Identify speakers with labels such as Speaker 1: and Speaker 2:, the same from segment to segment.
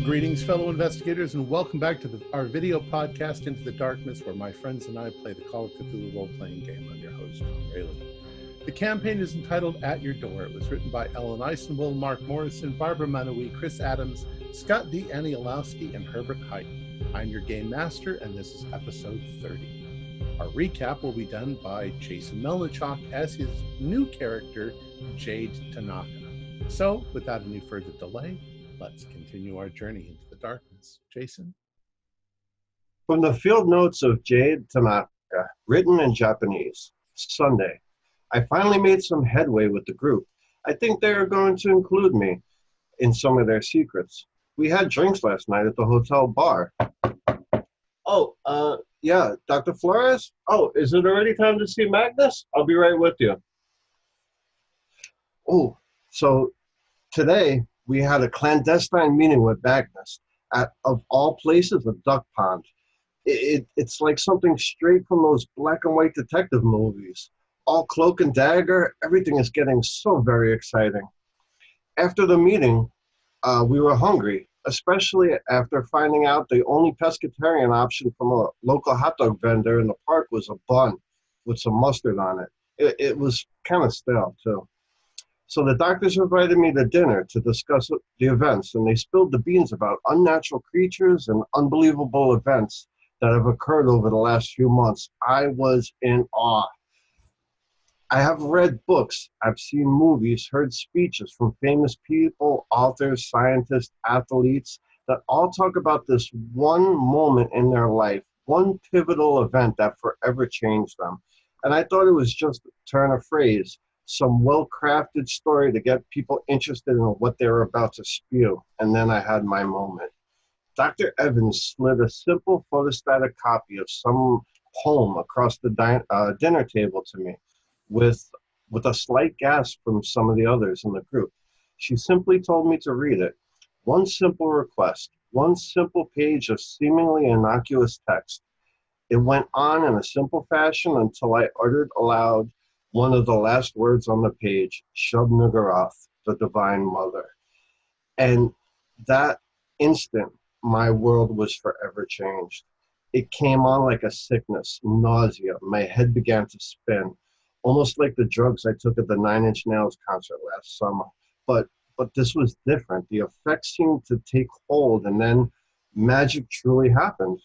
Speaker 1: Greetings, fellow investigators, and welcome back to our video podcast, Into the Darkness, where my friends and I play the Call of Cthulhu role-playing game. I'm your host, John Rayleigh. The campaign is entitled At Your Door. It was written by Ellen Eisenwell, Mark Morrison, Barbara Manoui, Chris Adams, Scott D. Aniolowski, and Herbert Height. I'm your game master, and this is episode 30. Our recap will be done by Jason Melnichuk as his new character, Jade Tanaka. So, without any further delay, let's continue our journey into the darkness. Jason?
Speaker 2: From the field notes of Jade Tanaka, written in Japanese, Sunday. I finally made some headway with the group. I think they are going to include me in some of their secrets. We had drinks last night at the hotel bar. Yeah, Dr. Flores? Oh, is it already time to see Magnus? I'll be right with you. Oh, so today we had a clandestine meeting with Magnus at, of all places, a duck pond. It's like something straight from those black and white detective movies. All cloak and dagger, everything is getting so very exciting. After the meeting, we were hungry, especially after finding out the only pescatarian option from a local hot dog vendor in the park was a bun with some mustard on it. It was kind of stale, too. So the doctors invited me to dinner to discuss the events, and they spilled the beans about unnatural creatures and unbelievable events that have occurred over the last few months. I was in awe. I have read books, I've seen movies, heard speeches from famous people, authors, scientists, athletes, that all talk about this one moment in their life, one pivotal event that forever changed them. And I thought it was just a turn of phrase, some well-crafted story to get people interested in what they were about to spew. And then I had my moment. Dr. Evans slid a simple photostatic copy of some poem across the dinner table to me with a slight gasp from some of the others in the group. She simply told me to read it. One simple request, one simple page of seemingly innocuous text. It went on in a simple fashion until I uttered aloud one of the last words on the page, Shub-Niggurath, the Divine Mother. And that instant, my world was forever changed. It came on like a sickness, nausea. My head began to spin, almost like the drugs I took at the Nine Inch Nails concert last summer. But this was different. The effects seemed to take hold, and then magic truly happened.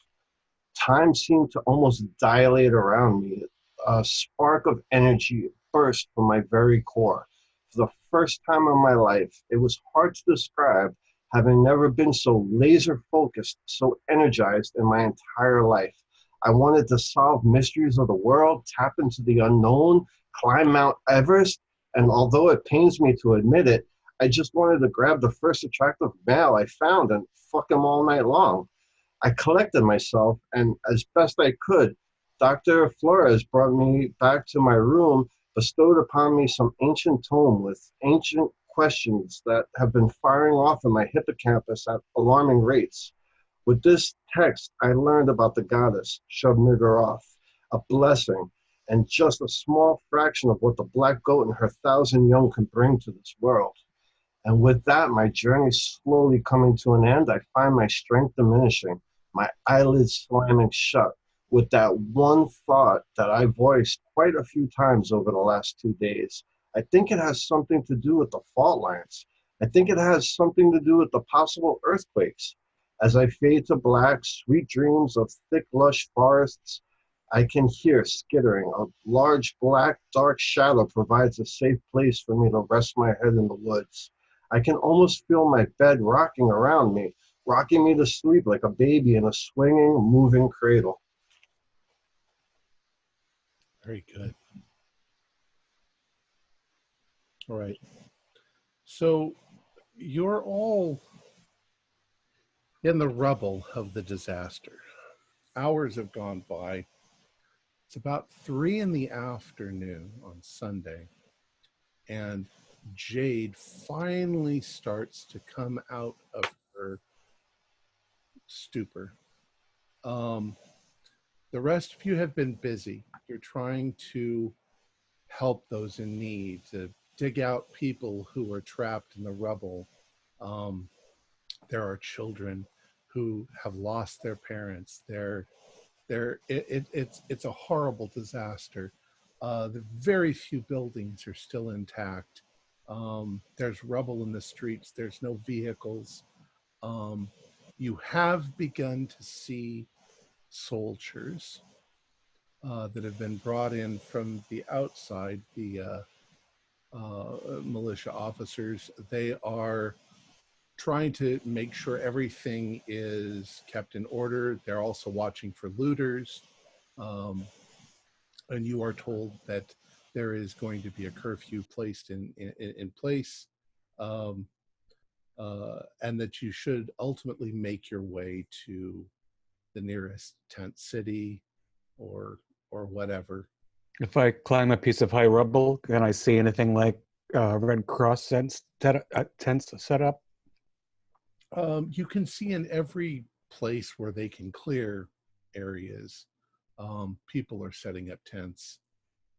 Speaker 2: Time seemed to almost dilate around me. A spark of energy burst from my very core. For the first time in my life, it was hard to describe, having never been so laser focused, so energized in my entire life. I wanted to solve mysteries of the world, tap into the unknown, climb Mount Everest, and although it pains me to admit it, I just wanted to grab the first attractive male I found and fuck him all night long. I collected myself, and as best I could, Dr. Flores brought me back to my room, bestowed upon me some ancient tome with ancient questions that have been firing off in my hippocampus at alarming rates. With this text, I learned about the goddess, Shub-Niggurath, a blessing, and just a small fraction of what the black goat and her 1,000 young can bring to this world. And with that, my journey slowly coming to an end, I find my strength diminishing, my eyelids slamming shut, with that one thought that I voiced quite a few times over the last 2 days. I think it has something to do with the fault lines. I think it has something to do with the possible earthquakes. As I fade to black, sweet dreams of thick, lush forests, I can hear skittering. A large, black, dark shadow provides a safe place for me to rest my head in the woods. I can almost feel my bed rocking around me, rocking me to sleep like a baby in a swinging, moving cradle.
Speaker 1: Very good. All right. So you're all in the rubble of the disaster. Hours have gone by. It's about 3 p.m. on Sunday, and Jade finally starts to come out of her stupor. The rest of you have been busy. You're trying to help those in need, to dig out people who are trapped in the rubble. There are children who have lost their parents. It's a horrible disaster. The very few buildings are still intact. There's rubble in the streets. There's no vehicles. You have begun to see soldiers that have been brought in from the outside, the militia officers. They are trying to make sure everything is kept in order. They're also watching for looters. And you are told that there is going to be a curfew placed in place, um, and that you should ultimately make your way to the nearest tent city or whatever.
Speaker 3: If I climb a piece of high rubble, can I see anything like Red Cross tents set up?
Speaker 1: You can see in every place where they can clear areas, people are setting up tents.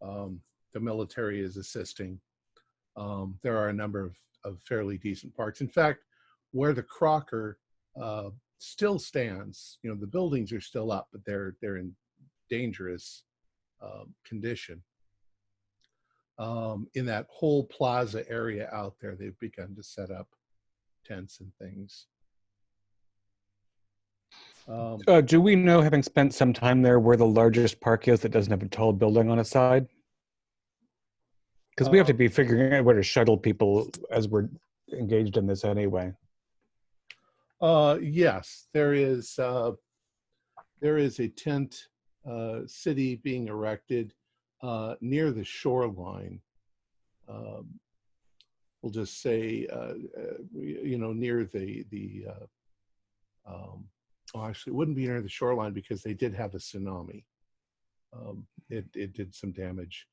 Speaker 1: The military is assisting. There are a number of fairly decent parks. In fact, where the Crocker still stands, the buildings are still up, but they're in dangerous condition. In that whole plaza area out there, they've begun to set up tents and things.
Speaker 3: Do we know, having spent some time there, where the largest park is that doesn't have a tall building on its side? Because we have to be figuring out where to shuttle people as we're engaged in this anyway.
Speaker 1: Yes, there is a tent city being erected near the shoreline. We'll just say, near the actually, it wouldn't be near the shoreline because they did have a tsunami. It did some damage.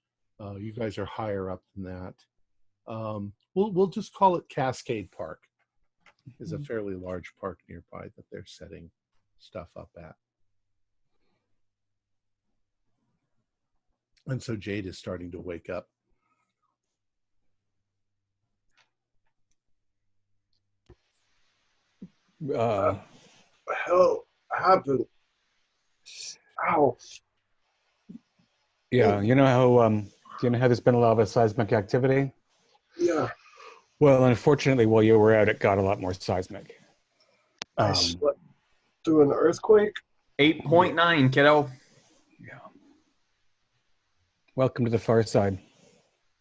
Speaker 1: You guys are higher up than that. We'll just call it Cascade Park. Is a fairly large park nearby that they're setting stuff up at. And so Jade is starting to wake up.
Speaker 2: Hell happened? Ow.
Speaker 3: Yeah, you know how there's been a lot of seismic activity?
Speaker 2: Yeah.
Speaker 3: Well, unfortunately, while you were out, it got a lot more seismic.
Speaker 2: I slept through an earthquake.
Speaker 4: 8.9, kiddo.
Speaker 3: Yeah. Welcome to the far side.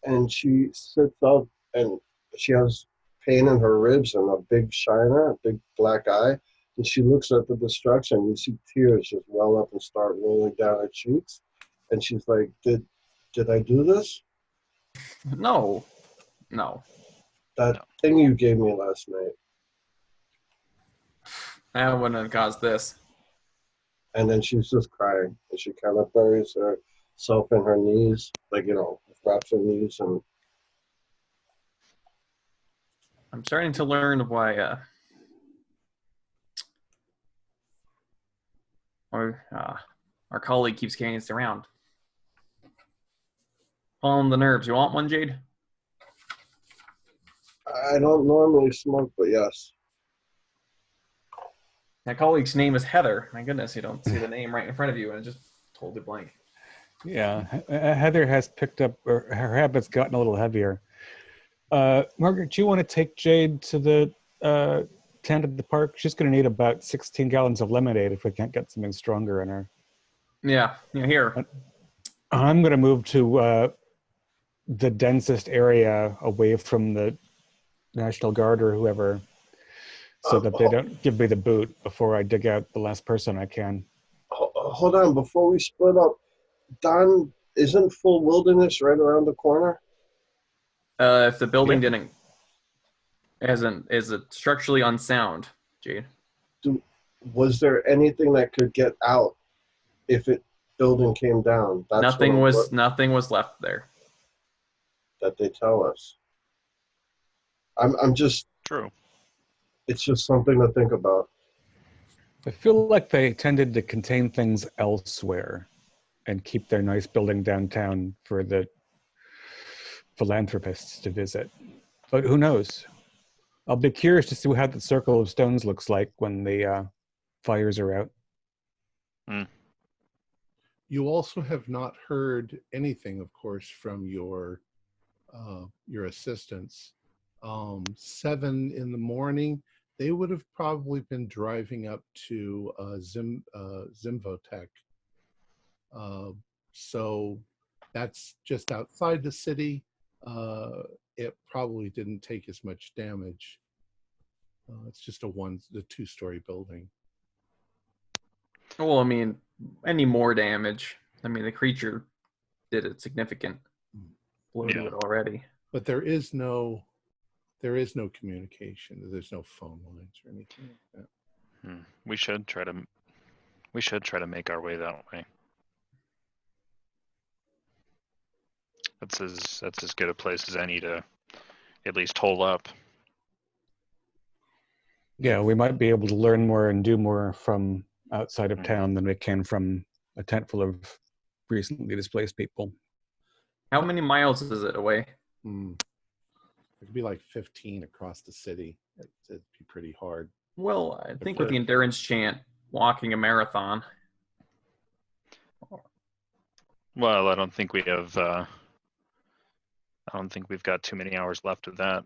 Speaker 2: And she sits up and she has pain in her ribs and a big shiner, a big black eye. And she looks at the destruction. You see tears just well up and start rolling down her cheeks. And she's like, did I do this?
Speaker 4: No.
Speaker 2: That thing you gave me last night.
Speaker 4: That wouldn't have caused this.
Speaker 2: And then she's just crying. And she kind of buries herself in her knees, wraps her knees. And
Speaker 4: I'm starting to learn why our colleague keeps carrying us around. Pulling the nerves. You want one, Jade?
Speaker 2: I don't normally smoke, but yes.
Speaker 4: That colleague's name is Heather. My goodness, you don't see the name right in front of you, and it's just totally blank.
Speaker 3: Yeah, Heather has picked up, or her habit's gotten a little heavier. Margaret, do you want to take Jade to the tent at the park? She's going to need about 16 gallons of lemonade if we can't get something stronger in her.
Speaker 4: Yeah, here.
Speaker 3: I'm going to move to the densest area away from the National Guard or whoever, so that they don't give me the boot before I dig out the last person I can.
Speaker 2: Hold on, before we split up, Don, isn't full wilderness right around the corner?
Speaker 4: If the building is it structurally unsound, Jade?
Speaker 2: Was there anything that could get out if it building came down?
Speaker 4: Nothing was left there.
Speaker 2: That they tell us. I'm just
Speaker 5: true.
Speaker 2: It's just something to think about.
Speaker 3: I feel like they tended to contain things elsewhere and keep their nice building downtown for the philanthropists to visit. But who knows? I'll be curious to see how the circle of stones looks like when the fires are out.
Speaker 1: You also have not heard anything, of course, from your assistants. 7 in the morning, they would have probably been driving up to Zimvotech. So that's just outside the city. It probably didn't take as much damage. It's just a 2-story building.
Speaker 4: Well, I mean, any more damage? I mean, the creature did a significant blow to it already.
Speaker 1: But there is no communication. There's no phone lines or anything like that.
Speaker 5: We should try to make our way that way. That's as good a place as any to at least hole up.
Speaker 3: Yeah, we might be able to learn more and do more from outside of town than we can from a tent full of recently displaced people.
Speaker 4: How many miles is it away?
Speaker 1: It could be like 15 across the city. It'd be pretty hard.
Speaker 4: Well, I think with the endurance chant, walking a marathon.
Speaker 5: Well, I don't think we have. I don't think we've got too many hours left of that.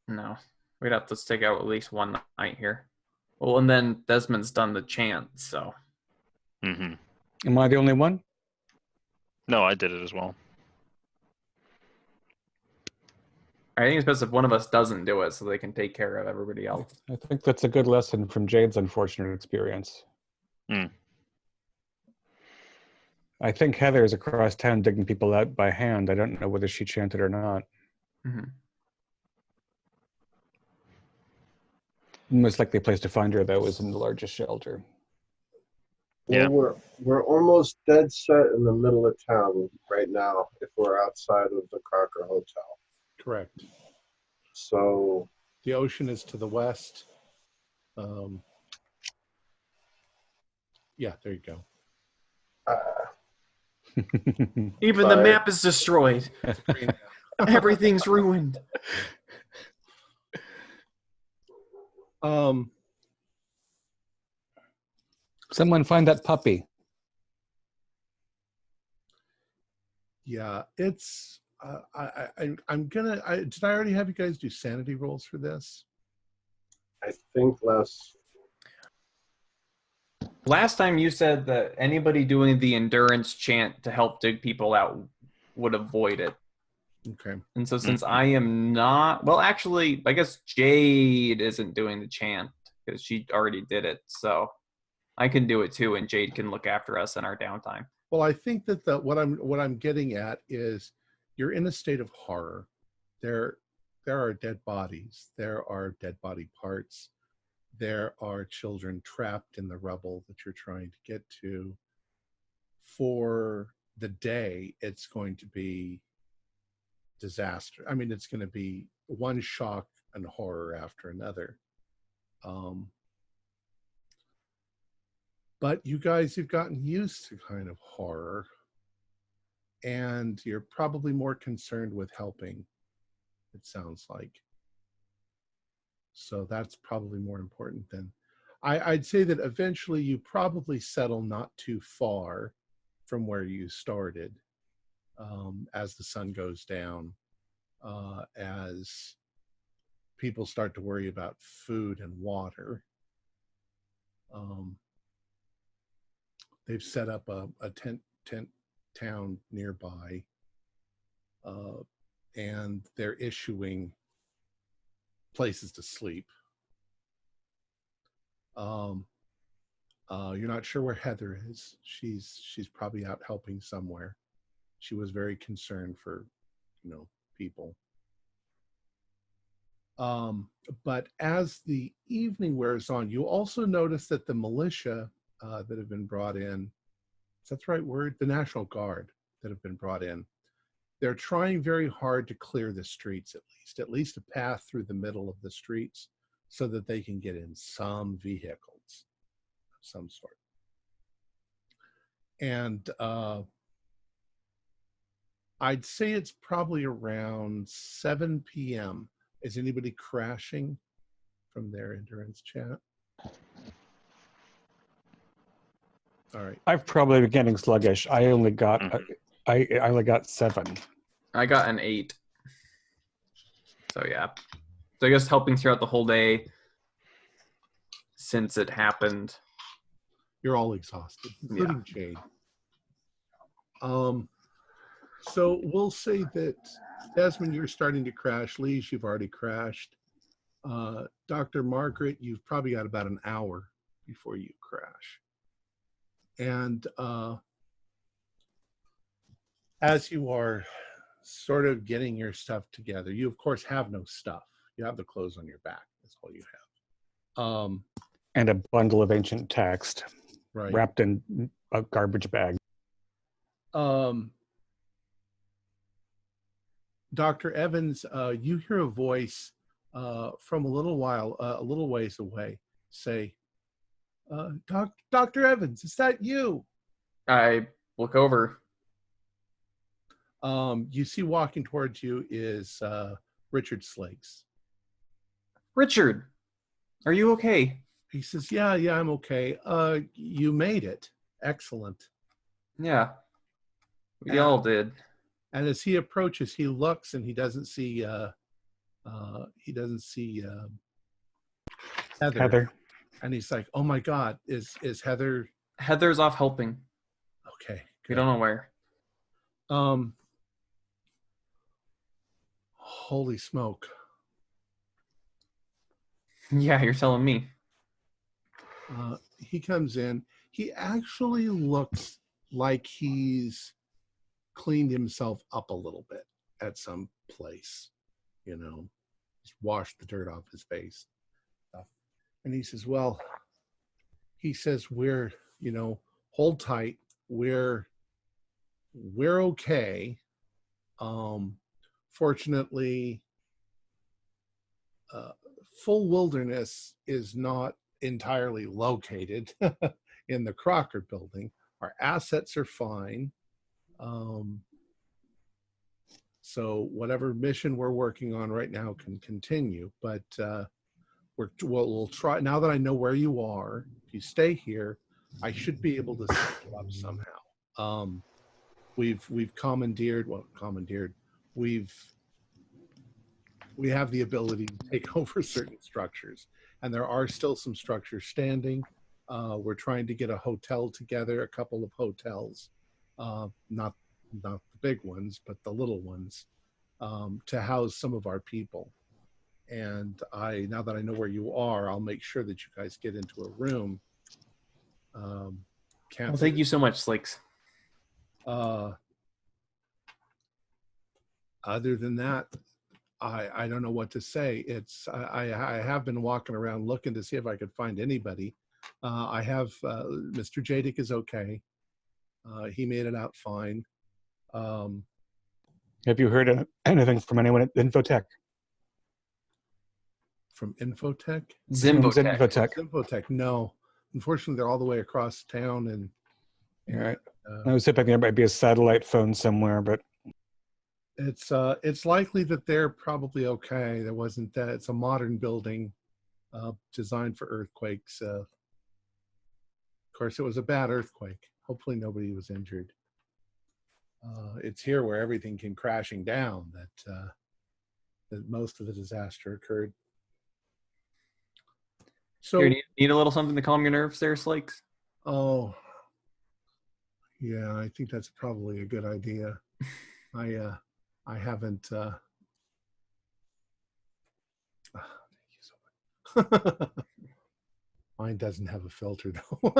Speaker 4: No, we'd have to stick out at least one night here. Well, and then Desmond's done the chant, so.
Speaker 3: Am I the only one?
Speaker 5: No, I did it as well.
Speaker 4: I think it's best if one of us doesn't do it so they can take care of everybody else.
Speaker 3: I think that's a good lesson from Jade's unfortunate experience. I think Heather's across town digging people out by hand. I don't know whether she chanted or not. Most likely place to find her, though, is in the largest shelter.
Speaker 2: Well,
Speaker 5: Yeah.
Speaker 2: we're almost dead set in the middle of town right now if we're outside of the Crocker Hotel.
Speaker 1: Correct.
Speaker 2: So
Speaker 1: the ocean is to the west. Yeah, there you go.
Speaker 4: Even the map is destroyed. Everything's ruined.
Speaker 3: Someone find that puppy.
Speaker 1: Yeah, it's. I'm gonna. Did I already have you guys do sanity rolls for this?
Speaker 2: I think
Speaker 4: Last time you said that anybody doing the endurance chant to help dig people out would avoid it.
Speaker 1: Okay.
Speaker 4: And so since I am not, well, actually, I guess Jade isn't doing the chant because she already did it. So I can do it too, and Jade can look after us in our downtime.
Speaker 1: Well, I think that what I'm getting at is you're in a state of horror. There are dead bodies. There are dead body parts. There are children trapped in the rubble that you're trying to get to. For the day, it's going to be disaster. I mean, it's going to be one shock and horror after another. But you guys, you've gotten used to kind of horror, and you're probably more concerned with helping, it sounds like. So that's probably more important than I'd say that eventually you probably settle not too far from where you started as the sun goes down, as people start to worry about food and water. They've set up a tent town nearby, and they're issuing places to sleep. You're not sure where Heather is. She's probably out helping somewhere. She was very concerned for, people. But as the evening wears on, you also notice that the militia that have been brought in, is that the right word? The National Guard that have been brought in. They're trying very hard to clear the streets, at least a path through the middle of the streets, so that they can get in some vehicles of some sort. And I'd say it's probably around 7 p.m. Is anybody crashing from their endurance chat? All right.
Speaker 3: I've probably been getting sluggish. I only got I only got 7.
Speaker 4: I got an 8. So yeah. So I guess helping throughout the whole day since it happened.
Speaker 1: You're all exhausted, including Jade. So we'll say that Desmond, you're starting to crash. Lise, you've already crashed. Dr. Margaret, you've probably got about an hour before you crash. And as you are sort of getting your stuff together, you of course have no stuff. You have the clothes on your back. That's all you have.
Speaker 3: And a bundle of ancient text wrapped in a garbage bag.
Speaker 1: Dr. Evans, you hear a voice from a little ways away say, Dr. Evans, is that you?
Speaker 4: I look over.
Speaker 1: You see walking towards you is Richard Slakes.
Speaker 4: Richard, are you okay?
Speaker 1: He says, yeah, I'm okay. You made it. Excellent.
Speaker 4: Yeah, we all did.
Speaker 1: And as he approaches, he looks and he doesn't see Heather. And he's like, oh my God, is Heather?
Speaker 4: Heather's off helping.
Speaker 1: Okay. Good.
Speaker 4: We don't know where.
Speaker 1: Holy smoke.
Speaker 4: Yeah, you're telling me.
Speaker 1: He comes in. He actually looks like he's cleaned himself up a little bit at some place, just washed the dirt off his face. And he says, well, we're, hold tight. We're okay. Fortunately, full wilderness is not entirely located in the Crocker building. Our assets are fine. So whatever mission we're working on right now can continue, but we'll try. Now that I know where you are, if you stay here, I should be able to set you up somehow. We've commandeered. We have the ability to take over certain structures, and there are still some structures standing. We're trying to get a hotel together, a couple of hotels, not the big ones, but the little ones, to house some of our people. And now that I know where you are, I'll make sure that you guys get into a room.
Speaker 4: Well, thank you so much, Slicks.
Speaker 1: Other than that, I don't know what to say. I have been walking around looking to see if I could find anybody. I have Mr. Jadick is okay. He made it out fine.
Speaker 3: Have you heard anything from anyone at Infotech?
Speaker 1: From Infotech?
Speaker 4: Zimbotech.
Speaker 1: No. Unfortunately, they're all the way across town. And
Speaker 3: right. I was hoping there might be a satellite phone somewhere, but
Speaker 1: it's likely that they're probably okay. There wasn't that. It's a modern building designed for earthquakes. Of course, it was a bad earthquake. Hopefully nobody was injured. It's here where everything came crashing down that most of the disaster occurred. So
Speaker 4: Here, need a little something to calm your nerves there, Slikes?
Speaker 1: Oh, yeah, I think that's probably a good idea. I haven't. Thank you so much. Mine doesn't have a filter though.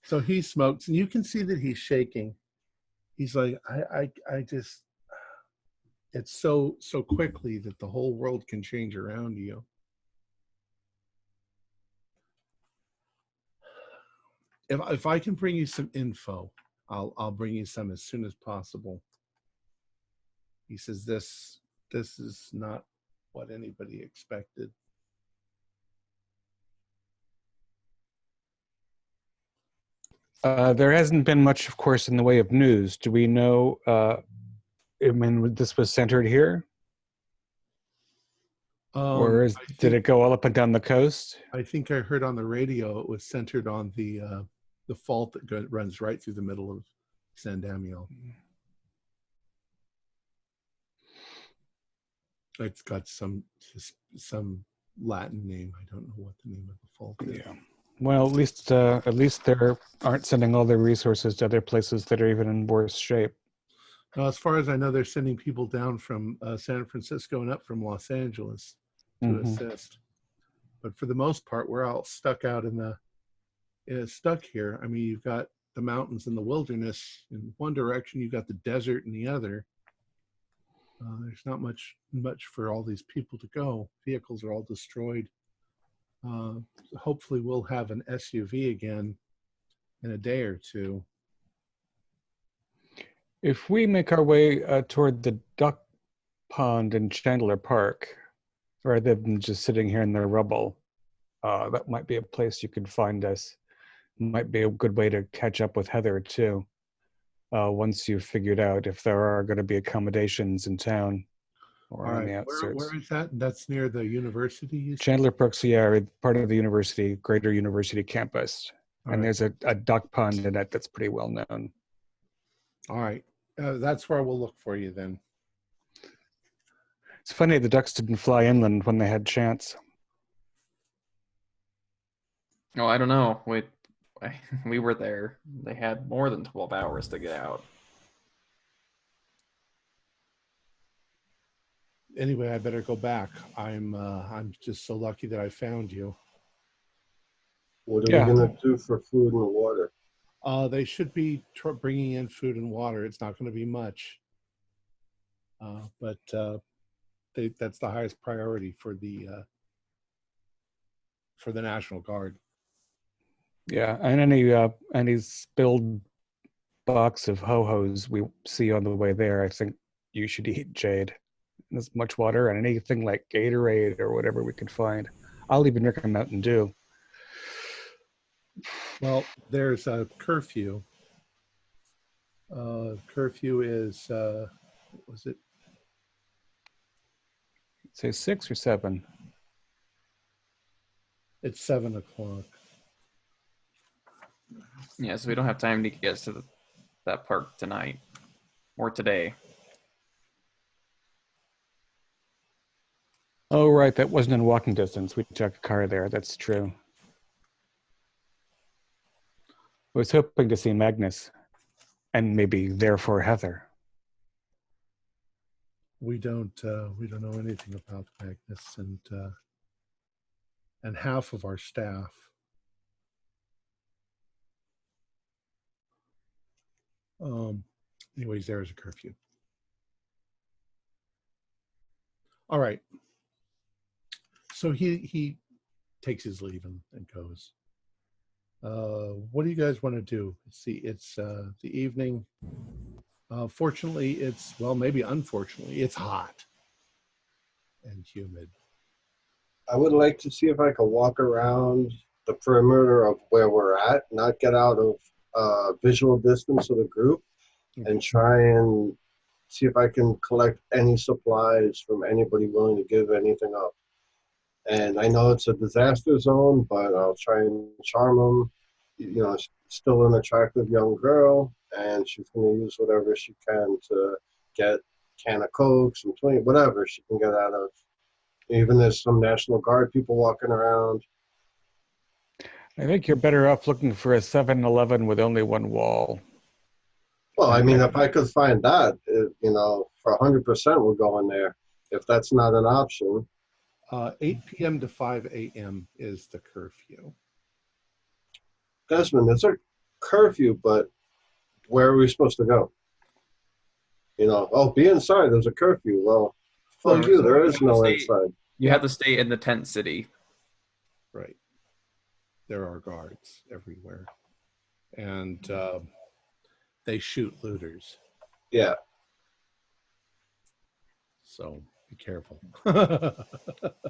Speaker 1: So he smokes, and you can see that he's shaking. He's like, I just. It's so quickly that the whole world can change around you. If I can bring you some info, I'll bring you some as soon as possible. He says this is not what anybody expected.
Speaker 3: There hasn't been much, of course, in the way of news. Do we know? This was centered here, or did it go all up and down the coast?
Speaker 1: I think I heard on the radio it was centered on the fault that runs right through the middle of San Damiel. It's got some Latin name. I don't know what the name of the fault is.
Speaker 3: Yeah. Well, at least they aren't sending all their resources to other places that are even in worse shape.
Speaker 1: As far as I know, they're sending people down from San Francisco and up from Los Angeles to assist. But for the most part, we're all stuck out stuck here. I mean, you've got the mountains and the wilderness in one direction, you've got the desert in the other. There's not much for all these people to go. Vehicles are all destroyed. Hopefully we'll have an SUV again in a day or two.
Speaker 3: If we make our way toward the duck pond in Chandler Park, rather than just sitting here in the rubble, that might be a place you could find us. Might be a good way to catch up with Heather too. Once you've figured out if there are going to be accommodations in town or on the outskirts.
Speaker 1: Where is that? That's near the university?
Speaker 3: Chandler Park's part of the university, greater university campus. And there's a duck pond in it that's pretty well known.
Speaker 1: All right. That's where we'll look for you then.
Speaker 3: It's funny the ducks didn't fly inland when they had chance.
Speaker 4: Oh, I don't know. We were there. They had more than 12 hours to get out.
Speaker 1: Anyway, I better go back. I'm just so lucky that I found you.
Speaker 2: What are we going to do for food and water?
Speaker 1: They should be bringing in food and water. It's not going to be much, but that's the highest priority for the National Guard.
Speaker 3: Yeah, and any spilled box of ho-hos we see on the way there, I think you should eat, Jade. And as much water and anything like Gatorade or whatever we could find. I'll even drink a Mountain Dew.
Speaker 1: Well, there's a curfew. Curfew is, what was it?
Speaker 3: Say 6 or 7?
Speaker 1: It's 7 o'clock.
Speaker 4: Yeah, so we don't have time to get to that park tonight or today.
Speaker 3: Oh, right. That wasn't in walking distance. We took a car there. That's true. I was hoping to see Magnus and maybe therefore Heather.
Speaker 1: We don't know anything about Magnus and half of our staff. Anyways, there's a curfew. All right. So he takes his leave and goes. What do you guys want to do? See, it's the evening. Fortunately, maybe unfortunately, it's hot and humid.
Speaker 2: I would like to see if I can walk around the perimeter of where we're at, not get out of visual distance of the group, and try and see if I can collect any supplies from anybody willing to give anything up. And I know it's a disaster zone, but I'll try and charm them. You know, she's still an attractive young girl, and she's going to use whatever she can to get a can of Coke, some 20, whatever she can get out of. Even there's some National Guard people walking around.
Speaker 3: I think you're better off looking for a 7-Eleven with only one wall.
Speaker 2: Well, I mean, if I could find that, for 100% we'll go in there. If that's not an option.
Speaker 1: 8 p.m. to 5 a.m. is the curfew.
Speaker 2: Desmond, there's a curfew, but where are we supposed to go? Be inside. There's a curfew. Well, fuck you. There is no inside.
Speaker 4: You have to stay in the tent city.
Speaker 1: Right. There are guards everywhere. And they shoot looters.
Speaker 2: Yeah.
Speaker 1: So be careful.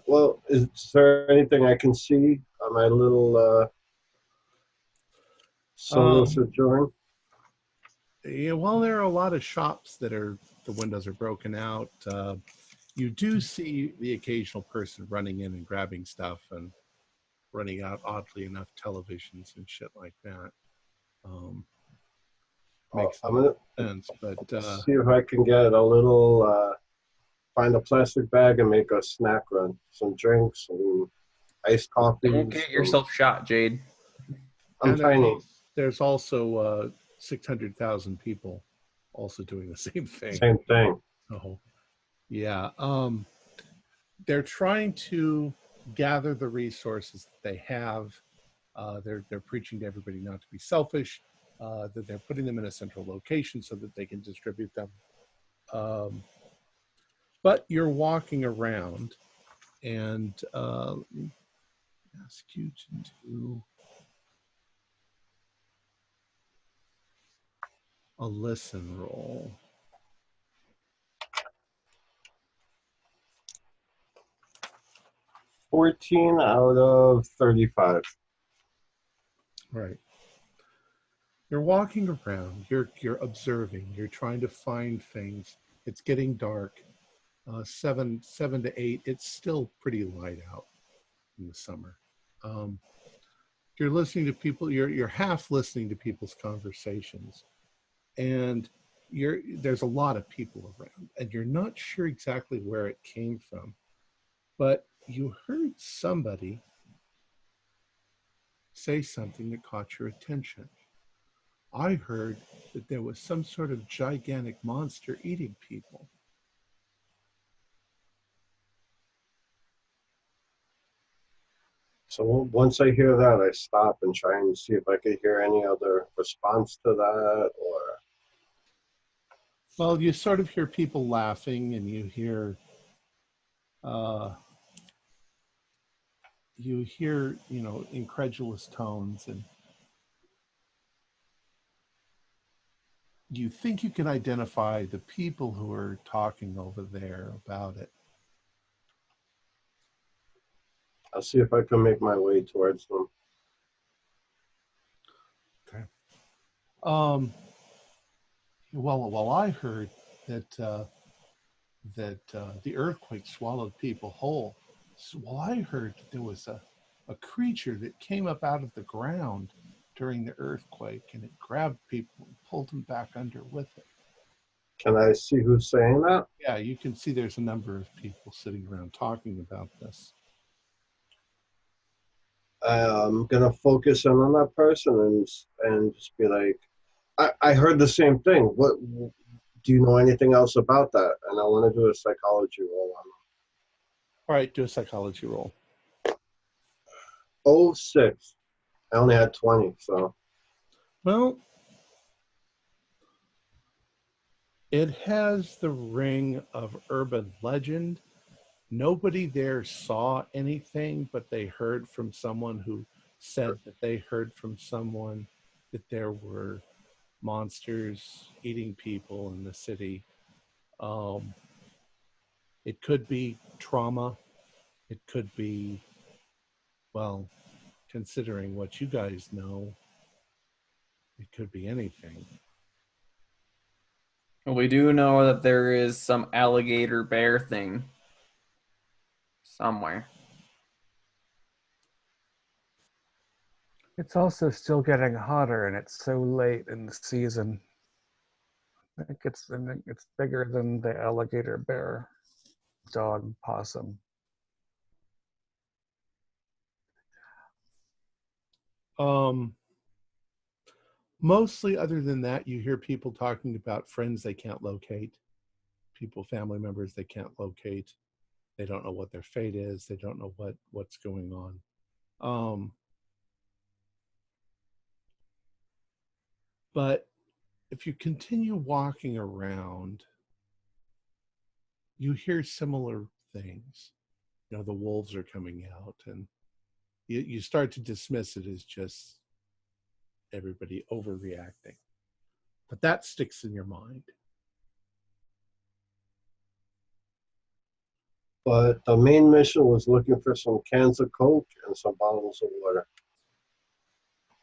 Speaker 2: Well, is there anything I can see on my little Solo sojourn?
Speaker 1: Yeah, well, there are a lot of shops that the windows are broken out. You do see the occasional person running in and grabbing stuff and running out, oddly enough, televisions and shit like that. Makes
Speaker 2: I'm gonna
Speaker 1: sense, but
Speaker 2: see if I can get a little, find a plastic bag and make a snack run. Some drinks, some iced coffee.
Speaker 4: Don't get yourself shot, Jade.
Speaker 2: I'm
Speaker 1: and
Speaker 2: tiny.
Speaker 1: there's also 600,000 people also doing the same thing.
Speaker 2: Same thing.
Speaker 1: Oh, yeah. They're trying to gather the resources that they have. They're preaching to everybody not to be selfish. That they're putting them in a central location so that they can distribute them. But you're walking around, and let me ask you to do a listen roll.
Speaker 2: 14 out of 35.
Speaker 1: Right. You're walking around. You're observing. You're trying to find things. It's getting dark. 7 to 8. It's still pretty light out in the summer. You're listening to people. You're half listening to people's conversations, and there's a lot of people around, and you're not sure exactly where it came from, but you heard somebody say something that caught your attention. I heard that there was some sort of gigantic monster eating people.
Speaker 2: So once I hear that, I stop and try and see if I could hear any other response to that, or
Speaker 1: Well, you sort of hear people laughing, and you hear, incredulous tones, and you think you can identify the people who are talking over there about it.
Speaker 2: I'll see if I can make my way towards them.
Speaker 1: Okay. Well, I heard that the earthquake swallowed people whole. So, well, I heard that there was a creature that came up out of the ground during the earthquake, and it grabbed people and pulled them back under with it.
Speaker 2: Can I see who's saying that?
Speaker 1: Yeah, you can see there's a number of people sitting around talking about this.
Speaker 2: I'm gonna focus in on that person and just be like, I heard the same thing. What do you know anything else about that? And I want to do a psychology roll on
Speaker 1: All right, do a psychology roll.
Speaker 2: them. Oh, 6. I only had 20, so.
Speaker 1: Well, it has the ring of urban legend. Nobody there saw anything, but they heard from someone who said that they heard from someone that there were monsters eating people in the city. It could be trauma. It could be, well, considering what you guys know, it could be anything.
Speaker 4: Well, we do know that there is some alligator bear thing somewhere.
Speaker 3: It's also still getting hotter, and it's so late in the season. I think it's bigger than the alligator, bear, dog, possum.
Speaker 1: Mostly, other than that, you hear people talking about friends they can't locate, family members they can't locate. They don't know what their fate is. They don't know what's going on. But if you continue walking around, you hear similar things. The wolves are coming out, and you start to dismiss it as just everybody overreacting. But that sticks in your mind.
Speaker 2: But the main mission was looking for some cans of Coke and some bottles of water.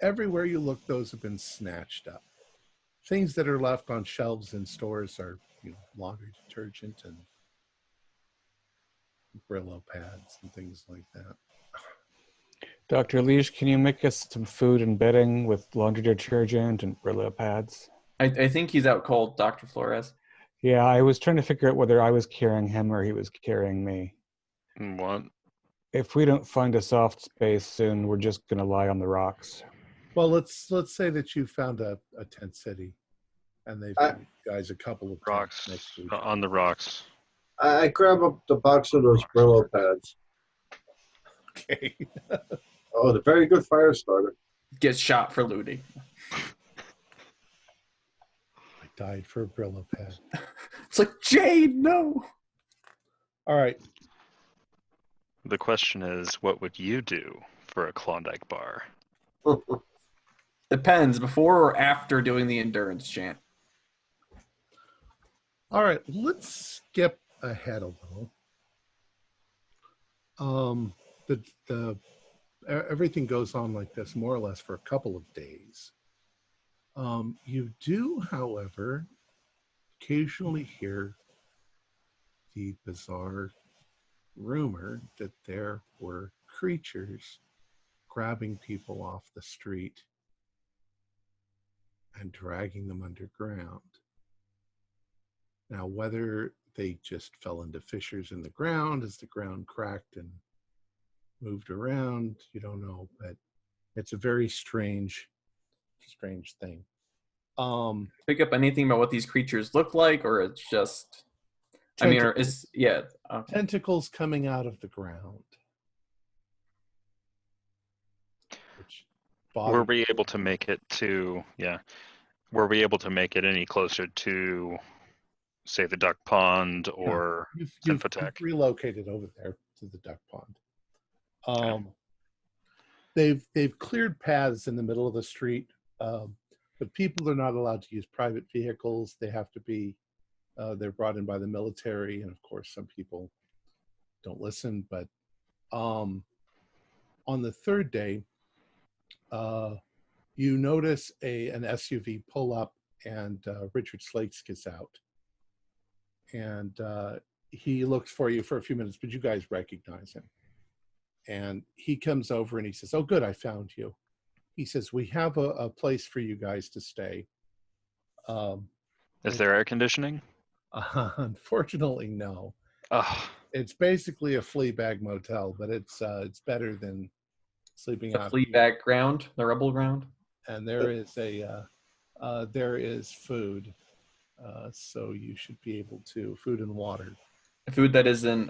Speaker 1: everywhere you look, those have been snatched up. Things that are left on shelves in stores are, laundry detergent and Brillo pads and things like that.
Speaker 3: Dr. Leash, can you make us some food and bedding with laundry detergent and Brillo pads?
Speaker 4: I think he's out cold, Dr. Flores.
Speaker 3: Yeah, I was trying to figure out whether I was carrying him or he was carrying me.
Speaker 5: What?
Speaker 3: If we don't find a soft space soon, we're just going to lie on the rocks.
Speaker 1: Well, let's say that you found a tent city, and they've given you guys a couple of
Speaker 5: Rocks.
Speaker 1: tents next to each
Speaker 5: On the rocks.
Speaker 2: I grab up the box of those Brillo pads.
Speaker 1: Okay.
Speaker 2: Oh, the very good fire starter.
Speaker 4: Gets shot for looting.
Speaker 1: I died for a Brillo pad.
Speaker 4: It's like, Jade, no.
Speaker 1: All right.
Speaker 5: The question is, what would you do for a Klondike bar?
Speaker 4: Depends, before or after doing the endurance chant.
Speaker 1: All right. Let's skip ahead a little. Everything goes on like this more or less for a couple of days. You do, however, occasionally hear the bizarre rumor that there were creatures grabbing people off the street and dragging them underground. Now, whether they just fell into fissures in the ground as the ground cracked and moved around, you don't know, but it's a very strange thing.
Speaker 4: Pick up anything about what these creatures look like, or it's just,
Speaker 1: tentacles coming out of the ground.
Speaker 5: Were we able to make it Were we able to make it any closer to, say, the duck pond or
Speaker 1: you've relocated over there to the duck pond. They've cleared paths in the middle of the street, but people are not allowed to use private vehicles. They have to be they're brought in by the military, and of course some people don't listen. But on the third day, you notice an SUV pull up, and Richard Slakes gets out, and he looks for you for a few minutes, but you guys recognize him. And he comes over and he says, "Oh, good, I found you." He says, "We have a place for you guys to stay."
Speaker 5: Is there air conditioning?
Speaker 1: Unfortunately, no. It's basically a flea bag motel, but it's better than sleeping out.
Speaker 4: The flea bag ground, the rebel ground.
Speaker 1: And there is there is food, so you should be able to food and water.
Speaker 4: Food that is in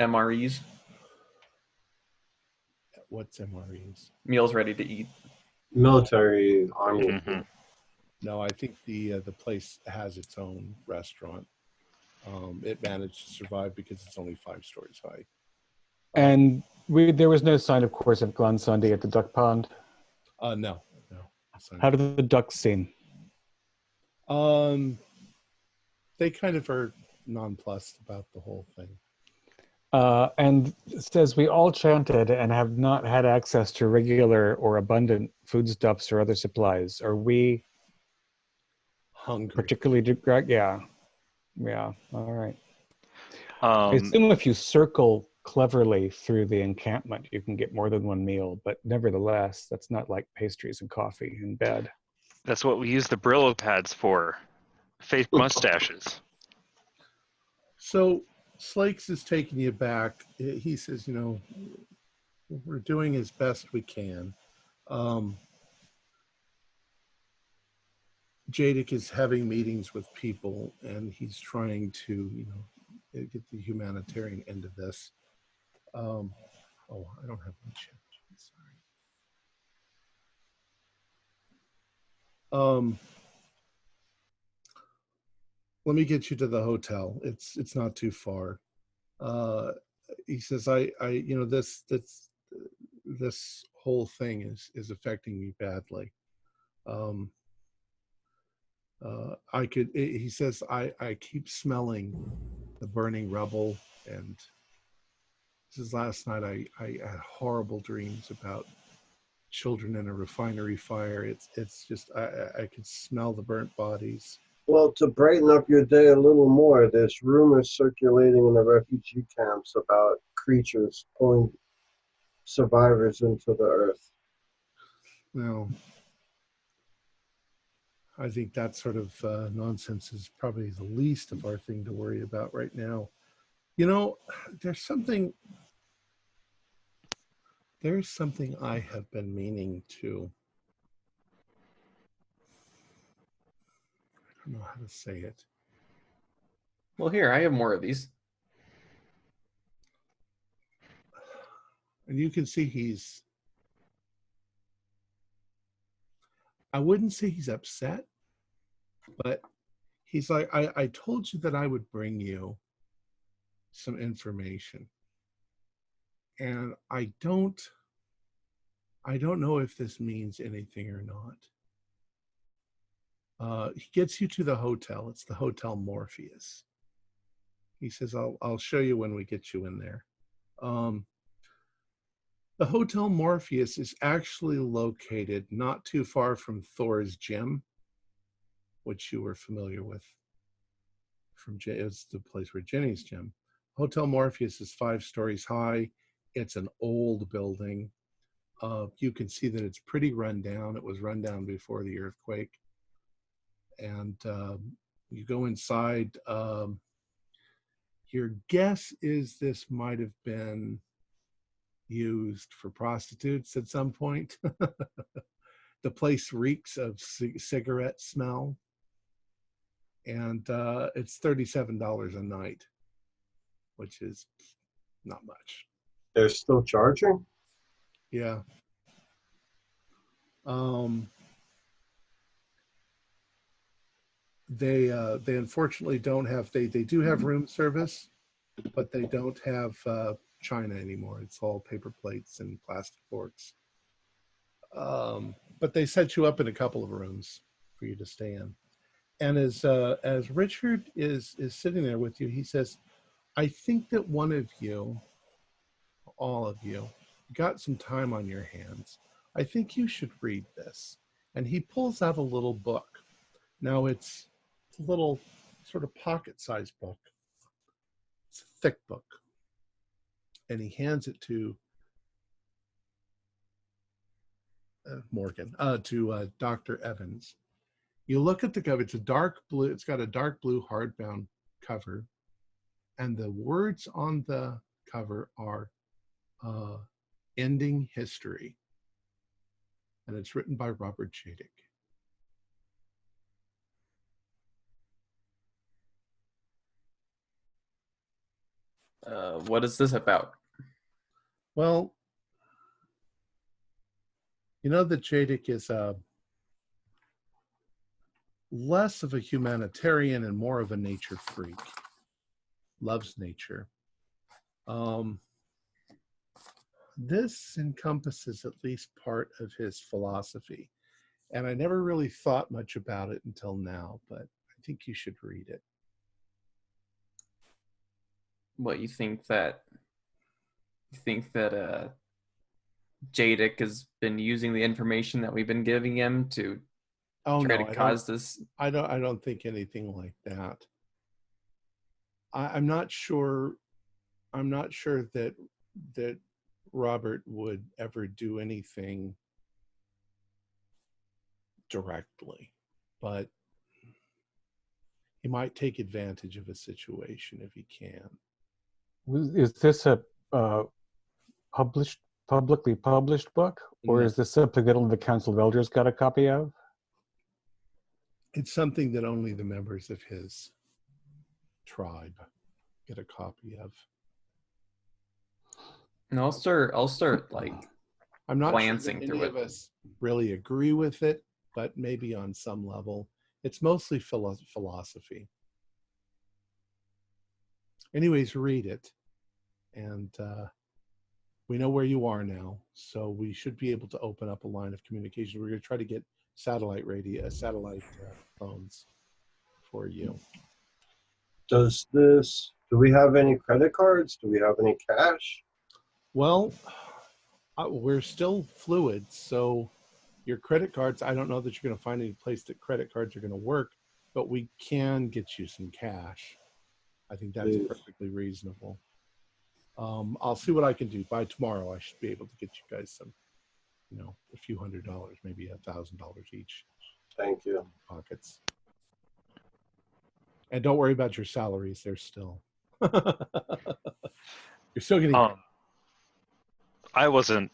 Speaker 4: MREs.
Speaker 1: What's MREs?
Speaker 4: Meals ready to eat.
Speaker 2: Military army.
Speaker 5: Mm-hmm.
Speaker 1: No, I think the place has its own restaurant. It managed to survive because it's only 5 stories high.
Speaker 3: And there was no sign, of course, of Glen Sunday at the duck pond?
Speaker 1: No.
Speaker 3: How did the ducks seem?
Speaker 1: They kind of are nonplussed about the whole thing.
Speaker 3: And it says we all chanted and have not had access to regular or abundant foodstuffs or other supplies. Are we
Speaker 1: hungry?
Speaker 3: Particularly, yeah. All right. I assume if you circle cleverly through the encampment, you can get more than one meal. But nevertheless, that's not like pastries and coffee in bed.
Speaker 5: That's what we use the Brillo pads for. Fake mustaches.
Speaker 1: So Slakes is taking you back. He says, we're doing as best we can. Jadic is having meetings with people, and he's trying to, get the humanitarian end of this. I don't have my chat. Sorry. Let me get you to the hotel. It's not too far. He says, this whole thing is affecting me badly. He says, I keep smelling the burning rubble, and this is last night I had horrible dreams about children in a refinery fire. It's just I could smell the burnt bodies.
Speaker 2: Well, to brighten up your day a little more, there's rumors circulating in the refugee camps about creatures pulling survivors into the earth.
Speaker 1: Well, I think that sort of nonsense is probably the least of our thing to worry about right now. You know, there's something I have been meaning to. I don't know how to say it.
Speaker 4: Well, here, I have more of these.
Speaker 1: And you can see I wouldn't say he's upset, but he's like, I told you that I would bring you some information. And I don't know if this means anything or not. He gets you to the hotel. It's the Hotel Morpheus. He says, I'll show you when we get you in there. The Hotel Morpheus is actually located not too far from Thor's gym, which you were familiar with. It's the place where Jenny's gym. Hotel Morpheus is 5 stories high. It's an old building. You can see that it's pretty run down. It was run down before the earthquake. And you go inside. Your guess is this might have been used for prostitutes at some point. The place reeks of cigarette smell. And it's $37 a night, which is not much.
Speaker 2: They're still charging?
Speaker 1: Yeah. They unfortunately don't have, they do have room service, but they don't have china anymore. It's all paper plates and plastic forks. But they set you up in a couple of rooms for you to stay in. And as Richard is sitting there with you, he says, I think that one of you, all of you, got some time on your hands. I think you should read this. And he pulls out a little book. Now it's a little sort of pocket-sized book. It's a thick book. And he hands it to Dr. Evans. You look at the cover, it's a dark blue, it's got a dark blue hardbound cover. And the words on the cover are Ending History. And it's written by Robert Chadick.
Speaker 4: What is this about?
Speaker 1: Well, you know that Chadick is less of a humanitarian and more of a nature freak. Loves nature. This encompasses at least part of his philosophy. And I never really thought much about it until now, but I think you should read it.
Speaker 4: What, you think that Jadick has been using the information that we've been giving him to try to cause this?
Speaker 1: I don't think anything like that. I'm not sure that Robert would ever do anything directly, but he might take advantage of a situation if he can.
Speaker 3: Is this a publicly published book, or is this something that only the Council of Elders got a copy of?
Speaker 1: It's something that only the members of his tribe get a copy of.
Speaker 4: And I'll start like
Speaker 1: I'm not
Speaker 4: glancing
Speaker 1: sure that
Speaker 4: through
Speaker 1: any
Speaker 4: it.
Speaker 1: of us really agree with it, but maybe on some level. It's mostly philosophy. Anyways, read it. And we know where you are now, so we should be able to open up a line of communication. We're going to try to get satellite phones for you.
Speaker 2: Do we have any credit cards? Do we have any cash?
Speaker 1: Well, We're still fluid, so your credit cards, I don't know that you're going to find any place that credit cards are going to work, but we can get you some cash. I think that's
Speaker 2: Please.
Speaker 1: perfectly reasonable. I'll see what I can do. By tomorrow, I should be able to get you guys some, a few $100, maybe $1,000 each.
Speaker 2: Thank you.
Speaker 1: Pockets. And don't worry about your salaries. They're still. You're still getting.
Speaker 5: I wasn't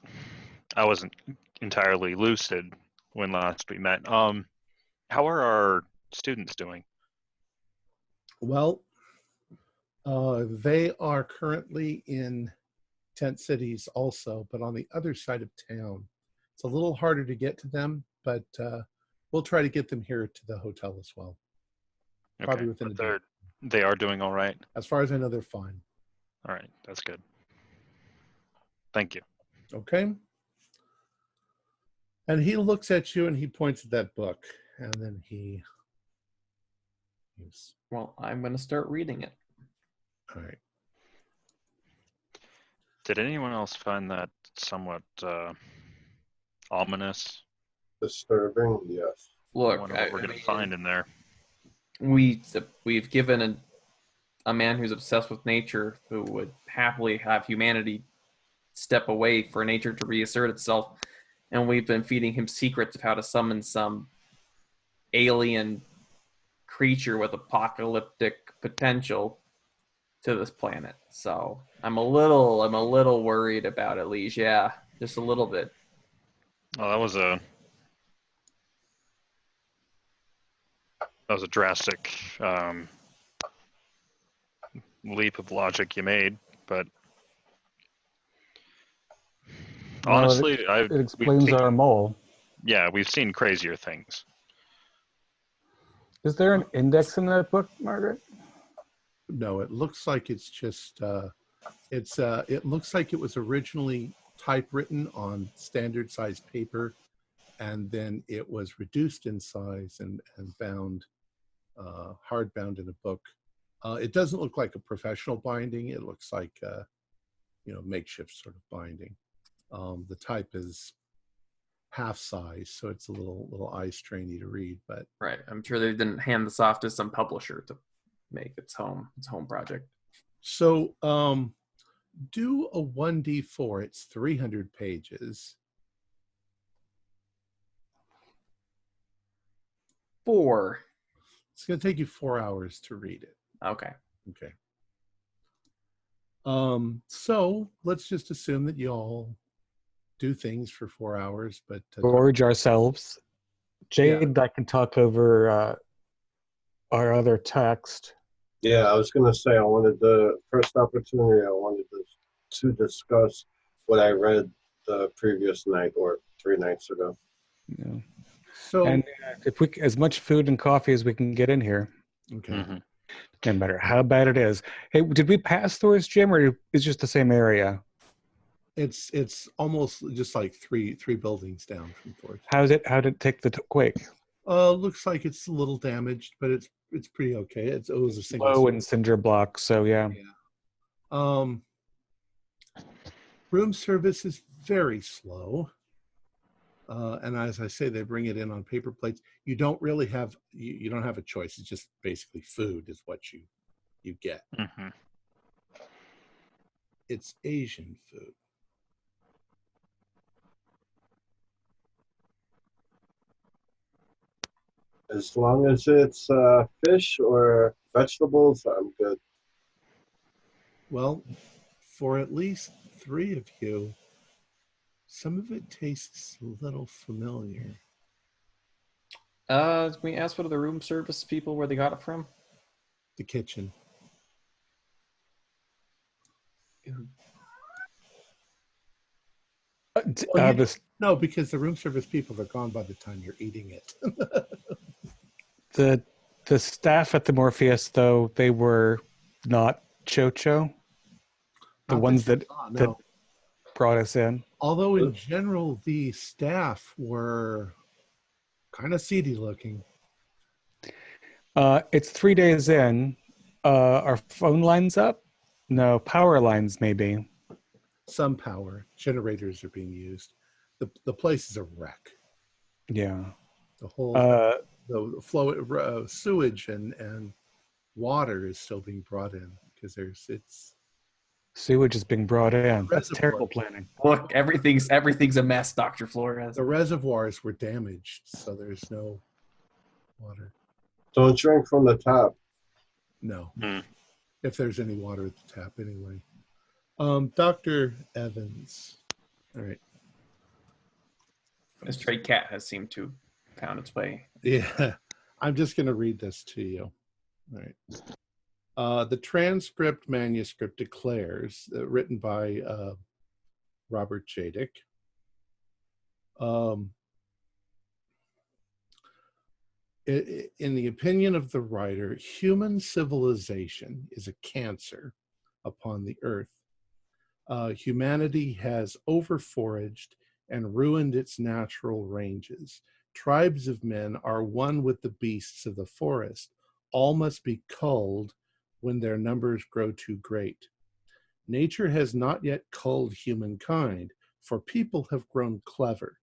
Speaker 5: entirely lucid when last we met. How are our students doing?
Speaker 1: Well, they are currently in tent cities also, but on the other side of town. It's a little harder to get to them, but we'll try to get them here to the hotel as well. Probably within a day.
Speaker 5: They are doing all right?
Speaker 1: As far as I know, they're fine.
Speaker 5: All right, that's good. Thank you.
Speaker 1: Okay. And he looks at you and he points at that book, and then he's
Speaker 4: Well, I'm going to start reading it.
Speaker 1: all right.
Speaker 5: Did anyone else find that somewhat ominous?
Speaker 2: Disturbing, yes.
Speaker 5: I
Speaker 4: Look,
Speaker 5: wonder what we're going to find in there.
Speaker 4: We've given a man who's obsessed with nature, who would happily have humanity step away for nature to reassert itself, and we've been feeding him secrets of how to summon some alien creature with apocalyptic potential to this planet. So I'm a little worried about it, Liege. Yeah, just a little bit.
Speaker 5: Oh, that was a drastic leap of logic you made, but honestly,
Speaker 3: it explains our mole.
Speaker 5: Yeah, we've seen crazier things.
Speaker 3: Is there an index in that book, Margaret?
Speaker 1: No, it looks like it's just it looks like it was originally typewritten on standard size paper, and then it was reduced in size and bound hardbound in a book. It doesn't look like a professional binding. It looks like makeshift sort of binding. The type is half size, so it's a little eye strainy to read. But
Speaker 4: right, I'm sure they didn't hand this off to some publisher to make its home project.
Speaker 1: So do a 1d4. It's 300 pages.
Speaker 4: 4.
Speaker 1: It's going to take you 4 hours to read it.
Speaker 4: Okay.
Speaker 1: Okay. So let's just assume that you all do things for 4 hours, but
Speaker 3: gorge ourselves. Jade, I can talk over our other text.
Speaker 2: Yeah, I was going to say, I wanted the first opportunity, I wanted to discuss what I read the previous night or 3 nights ago.
Speaker 3: Yeah.
Speaker 1: So,
Speaker 3: and if we, as much food and coffee as we can get in here.
Speaker 1: Okay.
Speaker 5: Mm-hmm.
Speaker 3: No matter how bad it is. Hey, did we pass Thor's gym, or is it just the same area?
Speaker 1: It's almost just like three buildings down from Thor's.
Speaker 3: How did it take the quake?
Speaker 1: Looks like it's a little damaged, but it's pretty okay. It was a single
Speaker 3: low and cinder block, so yeah.
Speaker 1: Room service is very slow. And as I say, they bring it in on paper plates. You don't really have you don't have a choice. It's just basically food is what you get.
Speaker 5: Mm-hmm.
Speaker 1: It's Asian food.
Speaker 2: As long as it's fish or vegetables, I'm good.
Speaker 1: Well, for at least 3 of you, some of it tastes a little familiar.
Speaker 4: Can we ask one of the room service people where they got it from?
Speaker 1: The kitchen. No, because the room service people are gone by the time you're eating it.
Speaker 3: The staff at the Morpheus, though, they were not Chocho. The ones that brought us in.
Speaker 1: Although in general, the staff were kind of seedy looking.
Speaker 3: It's 3 days in. Are phone lines up? No, power lines maybe.
Speaker 1: some power. Generators are being used. The place is a wreck.
Speaker 3: Yeah.
Speaker 1: The whole
Speaker 3: Uh,
Speaker 1: the flow sewage and water is still being brought in because it's
Speaker 3: Sewage is being brought in. That's
Speaker 1: reservoir.
Speaker 3: terrible planning.
Speaker 4: Look, everything's a mess, Dr. Flores.
Speaker 1: The reservoirs were damaged, so there's no water.
Speaker 2: Don't drink from the top.
Speaker 1: No,
Speaker 5: Mm.
Speaker 1: if there's any water at the tap, anyway. Dr. Evans. All right.
Speaker 4: This stray cat has seemed to have found its way.
Speaker 1: Yeah, I'm just going to read this to you. All right. The transcript manuscript declares, written by Robert Jadick. In the opinion of the writer, human civilization is a cancer upon the earth. Humanity has overforaged and ruined its natural ranges. Tribes of men are one with the beasts of the forest. All must be culled when their numbers grow too great. Nature has not yet culled humankind, for people have grown clever.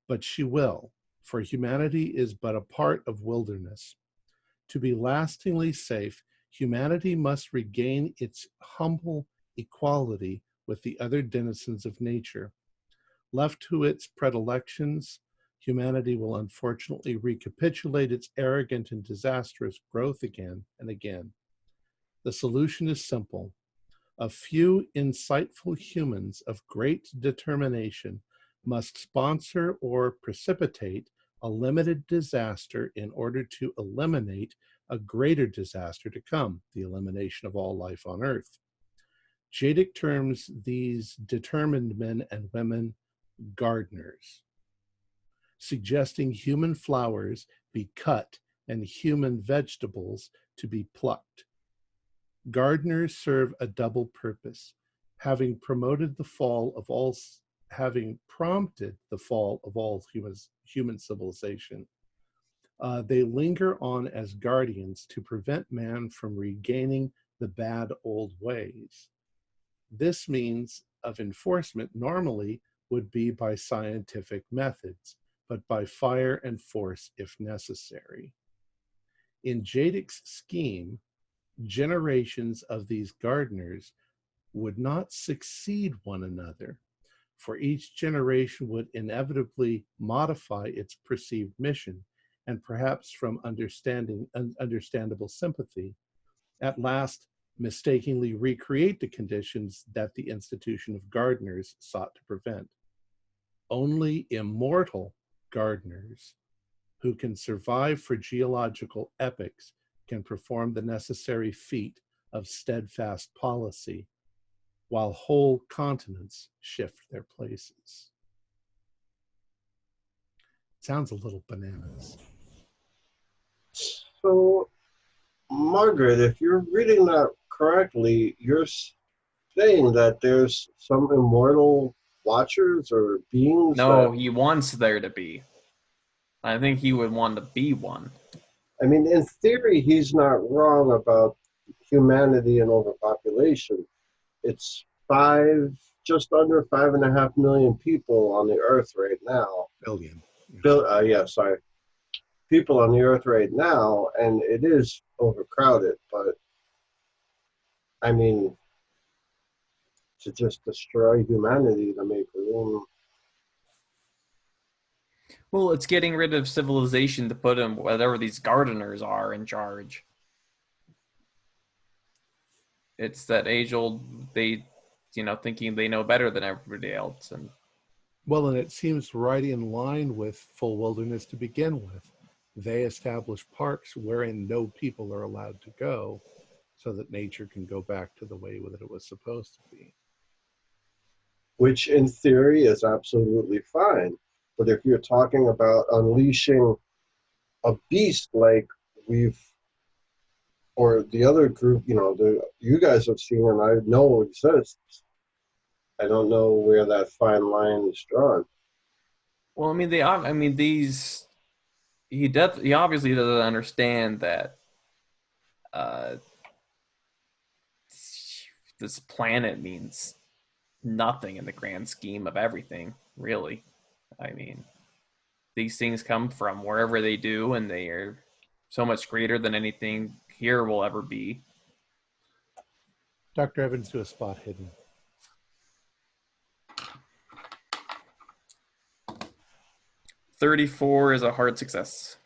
Speaker 1: But she will, for humanity is but a part of wilderness. To be lastingly safe, humanity must regain its humble equality with the other denizens of nature. Left to its predilections, humanity will unfortunately recapitulate its arrogant and disastrous growth again and again. The solution is simple. A few insightful humans of great determination must sponsor or precipitate a limited disaster in order to eliminate a greater disaster to come, the elimination of all life on Earth. Jadick terms these determined men and women gardeners, suggesting human flowers be cut and human vegetables to be plucked. Gardeners serve a double purpose, having prompted the fall of all human civilization. They linger on as guardians to prevent man from regaining the bad old ways. This means of enforcement normally would be by scientific methods, but by fire and force if necessary. In Jadick's scheme, generations of these gardeners would not succeed one another, for each generation would inevitably modify its perceived mission, and perhaps from understandable sympathy, at last mistakenly recreate the conditions that the institution of gardeners sought to prevent. Only immortal gardeners who can survive for geological epochs can perform the necessary feat of steadfast policy, while whole continents shift their places. Sounds a little bananas.
Speaker 2: So, Margaret, if you're reading that correctly, you're saying that there's some immortal watchers or beings?
Speaker 4: No, he wants there to be. I think he would want to be one.
Speaker 2: I mean, in theory, he's not wrong about humanity and overpopulation. It's just under 5.5 million people on the earth right now.
Speaker 1: Billion.
Speaker 2: People on the earth right now, and it is overcrowded, but I mean, to just destroy humanity to make room.
Speaker 4: Well, it's getting rid of civilization to put him whatever these gardeners are in charge. It's that age-old, thinking they know better than everybody else. And
Speaker 1: it seems right in line with full wilderness to begin with. They establish parks wherein no people are allowed to go so that nature can go back to the way that it was supposed to be.
Speaker 2: Which in theory is absolutely fine. But if you're talking about unleashing a beast like or the other group, you guys have seen and I know exists, I don't know where that fine line is drawn.
Speaker 4: well, he obviously doesn't understand that this planet means nothing in the grand scheme of everything, really. I mean, these things come from wherever they do, and they are so much greater than anything here will ever be.
Speaker 1: Dr. Evans, do a spot hidden.
Speaker 4: 34 is a hard success.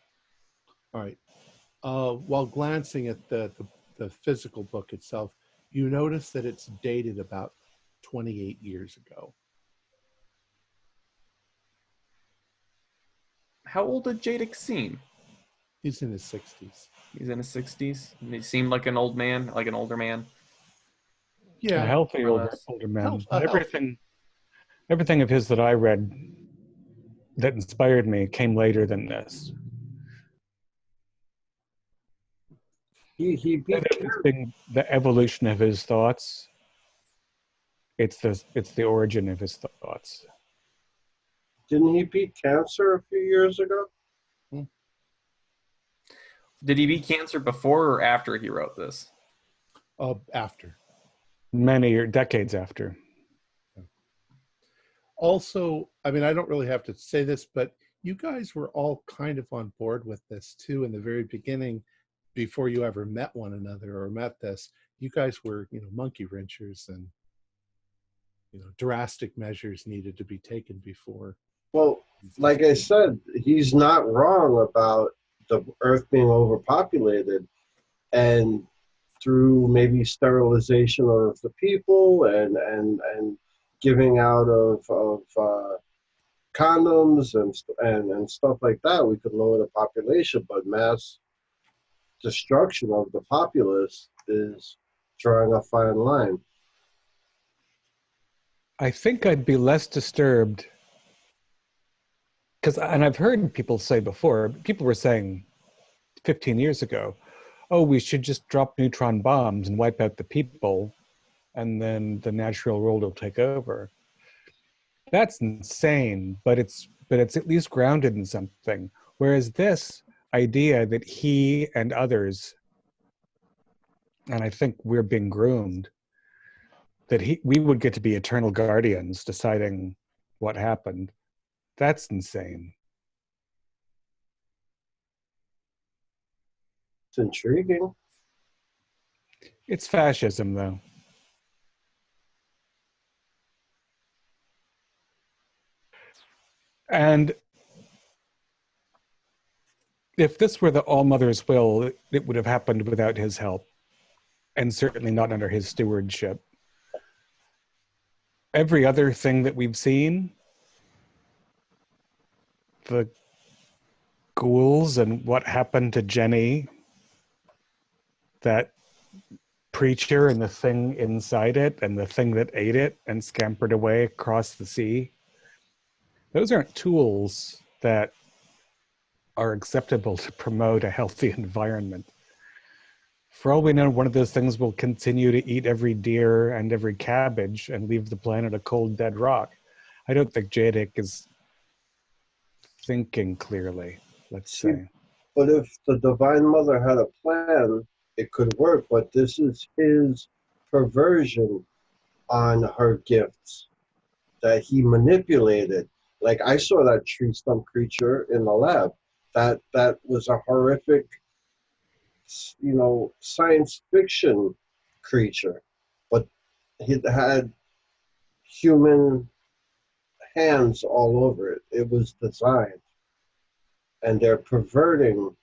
Speaker 1: All right. While glancing at the physical book itself, you notice that it's dated about 28 years ago.
Speaker 4: How old did Jadek seem?
Speaker 1: He's in his 60s.
Speaker 4: He's in his 60s. He seemed like an old man, like an older man.
Speaker 1: Yeah.
Speaker 3: A healthy
Speaker 4: more or
Speaker 3: older,
Speaker 4: less.
Speaker 3: older man.
Speaker 1: A
Speaker 3: Everything of his that I read that inspired me came later than this.
Speaker 2: He beat
Speaker 3: It's been the evolution of his thoughts. It's the origin of his thoughts.
Speaker 2: Didn't he beat cancer a few years ago?
Speaker 4: Did he beat cancer before or after he wrote this?
Speaker 1: After.
Speaker 3: Many decades after.
Speaker 1: Also, I mean, I don't really have to say this, but you guys were all kind of on board with this too in the very beginning, before you ever met one another or met this. You guys were, monkey wrenchers, and drastic measures needed to be taken before.
Speaker 2: Well, like I said, he's not wrong about the Earth being overpopulated, and through maybe sterilization of the people and giving out of condoms and stuff like that, we could lower the population. But mass destruction of the populace is drawing a fine line.
Speaker 3: I think I'd be less disturbed and I've heard people say before, people were saying 15 years ago, oh, we should just drop neutron bombs and wipe out the people, and then the natural world will take over. That's insane, but it's at least grounded in something. Whereas this idea that he and others, and I think we're being groomed, that we would get to be eternal guardians deciding what happened, that's insane.
Speaker 2: It's intriguing.
Speaker 3: It's fascism, though. And if this were the All-Mother's will, it would have happened without his help, and certainly not under his stewardship. Every other thing that we've seen, the ghouls and what happened to Jenny, that preacher and the thing inside it and the thing that ate it and scampered away across the sea, those aren't tools that are acceptable to promote a healthy environment. For all we know, one of those things will continue to eat every deer and every cabbage and leave the planet a cold, dead rock. I don't think Jadek is thinking clearly, let's say.
Speaker 2: But if the Divine Mother had a plan, it could work. But this is his perversion on her gifts that he manipulated. Like, I saw that tree stump creature in the lab. That was a horrific, science fiction creature, but it had human hands all over it. It was designed, and they're perverting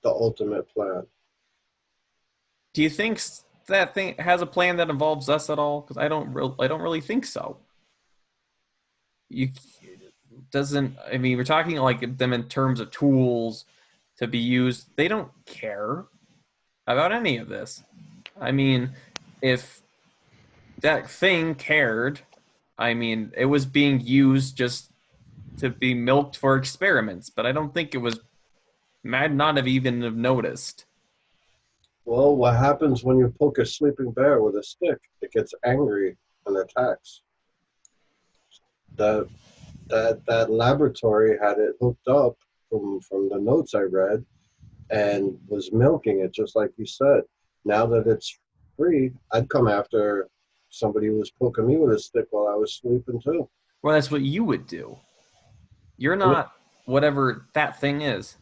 Speaker 2: the ultimate plan.
Speaker 4: Do you think that thing has a plan that involves us at all? Because I don't really think so. We're talking like them in terms of tools to be used. They don't care about any of this. I mean, if that thing cared, it was being used just to be milked for experiments, but I don't think it was might not have even have noticed.
Speaker 2: Well, what happens when you poke a sleeping bear with a stick? It gets angry and attacks. That laboratory had it hooked up from the notes I read and was milking it, just like you said. Now that it's free, I'd come after somebody was poking me with a stick while I was sleeping too.
Speaker 4: Well, that's what you would do. You're not whatever that thing is.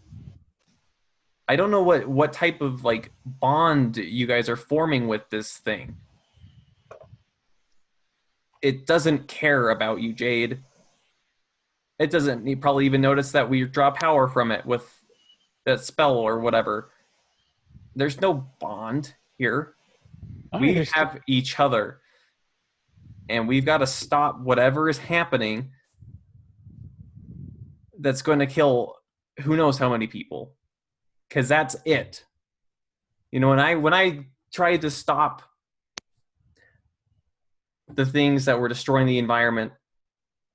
Speaker 4: I don't know what type of like bond you guys are forming with this thing. It doesn't care about you, Jade. It doesn't. You probably even notice that we draw power from it with that spell or whatever. There's no bond here. We have each other. And we've got to stop whatever is happening that's going to kill who knows how many people. Because that's it. You know, when I tried to stop the things that were destroying the environment,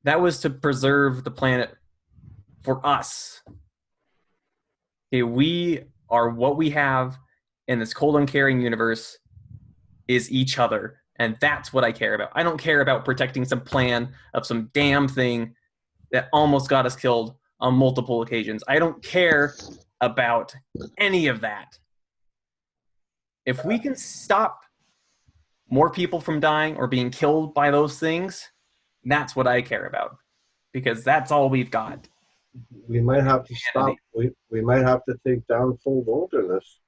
Speaker 4: that was to preserve the planet for us. Okay, we are what we have in this cold, uncaring universe is each other. And that's what I care about. I don't care about protecting some plan of some damn thing that almost got us killed on multiple occasions. I don't care about any of that. If we can stop more people from dying or being killed by those things, that's what I care about. Because that's all we've got.
Speaker 2: We might have to stop. We might have to take down full wilderness.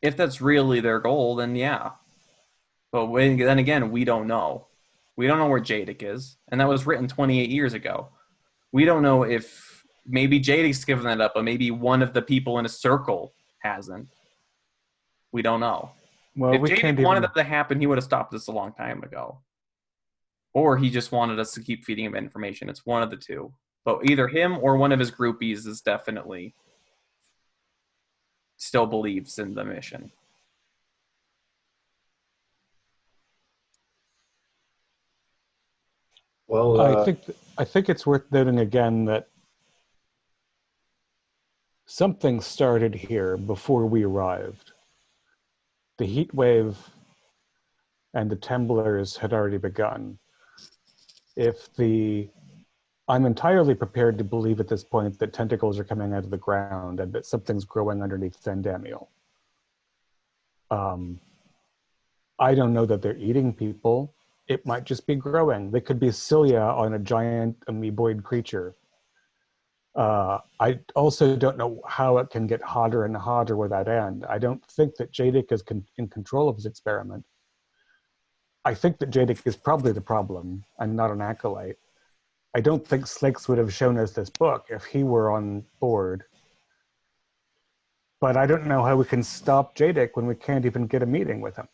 Speaker 4: If that's really their goal, then yeah. But then again, we don't know. We don't know where Jadic is. And that was written 28 years ago. We don't know if maybe Jadic's given that up, but maybe one of the people in a circle hasn't. We don't know.
Speaker 3: Well,
Speaker 4: if Jadic wanted that to happen, he would have stopped this a long time ago. Or he just wanted us to keep feeding him information. It's one of the two. But either him or one of his groupies is definitely still believes in the mission.
Speaker 2: Well,
Speaker 3: I think it's worth noting again that something started here before we arrived. The heat wave and the Temblars had already begun. I'm entirely prepared to believe at this point that tentacles are coming out of the ground and that something's growing underneath Sandamiel. I don't know that they're eating people. It might just be growing. They could be cilia on a giant amoeboid creature. I also don't know how it can get hotter and hotter without end. I don't think that Jadic is in control of his experiment. I think that Jadic is probably the problem and not an acolyte. I don't think Slicks would have shown us this book if he were on board. But I don't know how we can stop Jadic when we can't even get a meeting with him.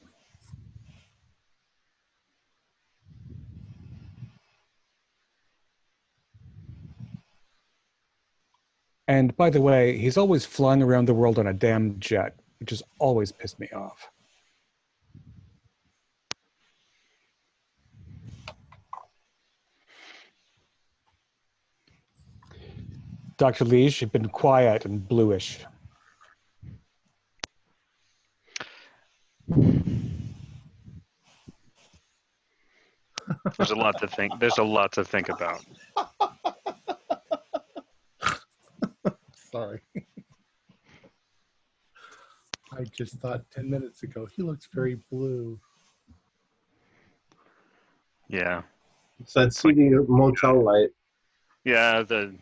Speaker 3: And by the way, he's always flying around the world on a damn jet, which has always pissed me off. Dr. Leash, you've been quiet and bluish.
Speaker 5: There's a lot to think. There's a lot to think about.
Speaker 1: Sorry. I just thought 10 minutes ago, he looks very blue.
Speaker 5: Yeah.
Speaker 2: it's that seedy motel light.
Speaker 5: Yeah, the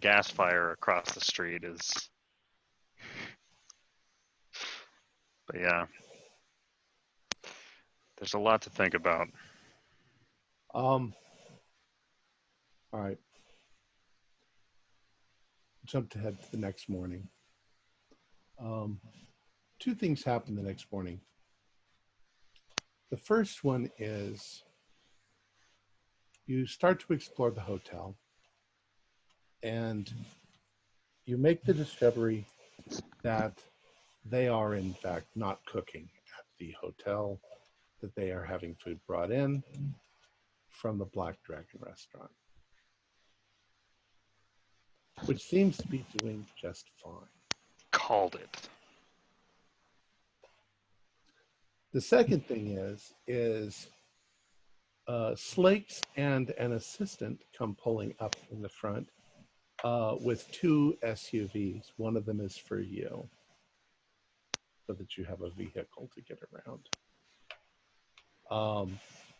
Speaker 5: gas fire across the street is. But yeah, there's a lot to think about.
Speaker 1: All right. Jumped ahead to the next morning. Two things happened the next morning. The first one is you start to explore the hotel and you make the discovery that they are in fact not cooking at the hotel, that they are having food brought in from the Black Dragon restaurant, which seems to be doing just fine.
Speaker 5: Called it.
Speaker 1: The second thing is Slakes and an assistant come pulling up in the front with two SUVs. One of them is for you. so that you have a vehicle to get around.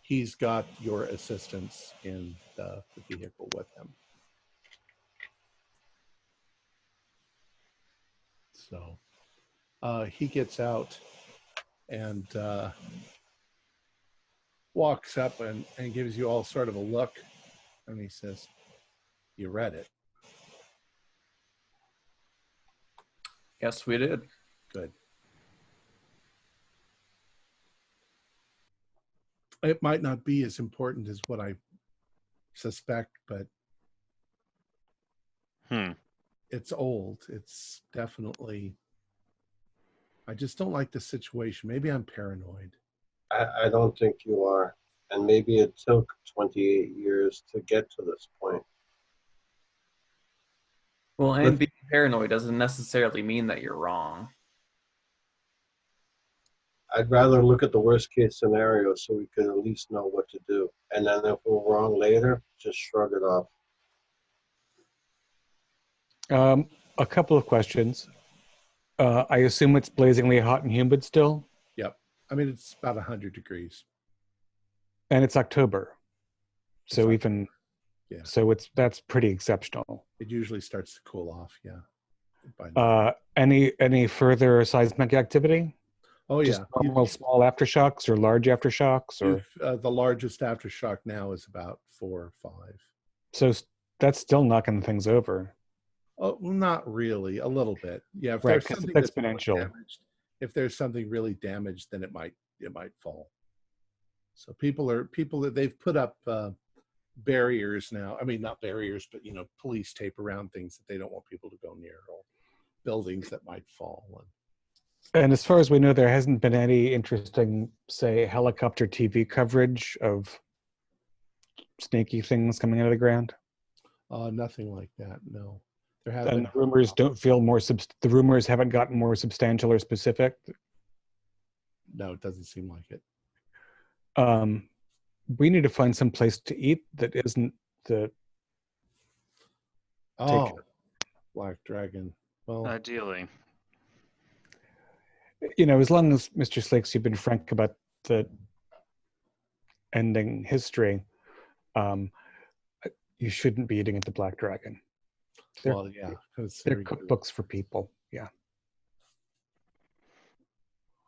Speaker 1: He's got your assistance in the vehicle with him. So he gets out and walks up and gives you all sort of a look. And he says, "You read it."
Speaker 4: Yes, we did.
Speaker 1: Good. It might not be as important as what I suspect, but it's old. It's definitely, I just don't like the situation. Maybe I'm paranoid.
Speaker 2: I don't think you are. And maybe it took 28 years to get to this point.
Speaker 4: Well, and being paranoid doesn't necessarily mean that you're wrong.
Speaker 2: I'd rather look at the worst case scenario so we could at least know what to do. And then if we're wrong later, just shrug it off.
Speaker 3: A couple of questions. I assume it's blazingly hot and humid still?
Speaker 1: Yep. I mean, it's about 100 degrees.
Speaker 3: And it's October. So
Speaker 1: It's
Speaker 3: even,
Speaker 1: yeah.
Speaker 3: So that's pretty exceptional.
Speaker 1: It usually starts to cool off, yeah.
Speaker 3: Any further seismic activity?
Speaker 1: Oh,
Speaker 3: Just
Speaker 1: yeah.
Speaker 3: normal small aftershocks or large aftershocks? Or
Speaker 1: the largest aftershock now is about 4 or 5.
Speaker 3: So that's still knocking things over.
Speaker 1: Oh, not really. A little bit. Yeah. If
Speaker 3: Right,
Speaker 1: there's
Speaker 3: 'cause
Speaker 1: something
Speaker 3: it's
Speaker 1: that's really
Speaker 3: exponential.
Speaker 1: damaged, if there's something really damaged, then it might fall. So people that they've put up barriers now. I mean, not barriers, but police tape around things that they don't want people to go near, or buildings that might fall.
Speaker 3: And as far as we know, there hasn't been any interesting, say, helicopter TV coverage of snaky things coming out of the ground.
Speaker 1: Nothing like that. No, there have
Speaker 3: And
Speaker 1: been.
Speaker 3: the rumors don't feel the rumors haven't gotten more substantial or specific.
Speaker 1: No, it doesn't seem like it.
Speaker 3: We need to find some place to eat that isn't the.
Speaker 1: Black Dragon. Well,
Speaker 5: Ideally.
Speaker 3: As long as Mr. Slakes, you've been frank about the ending history, you shouldn't be eating at the Black Dragon. They're cookbooks for people. Yeah.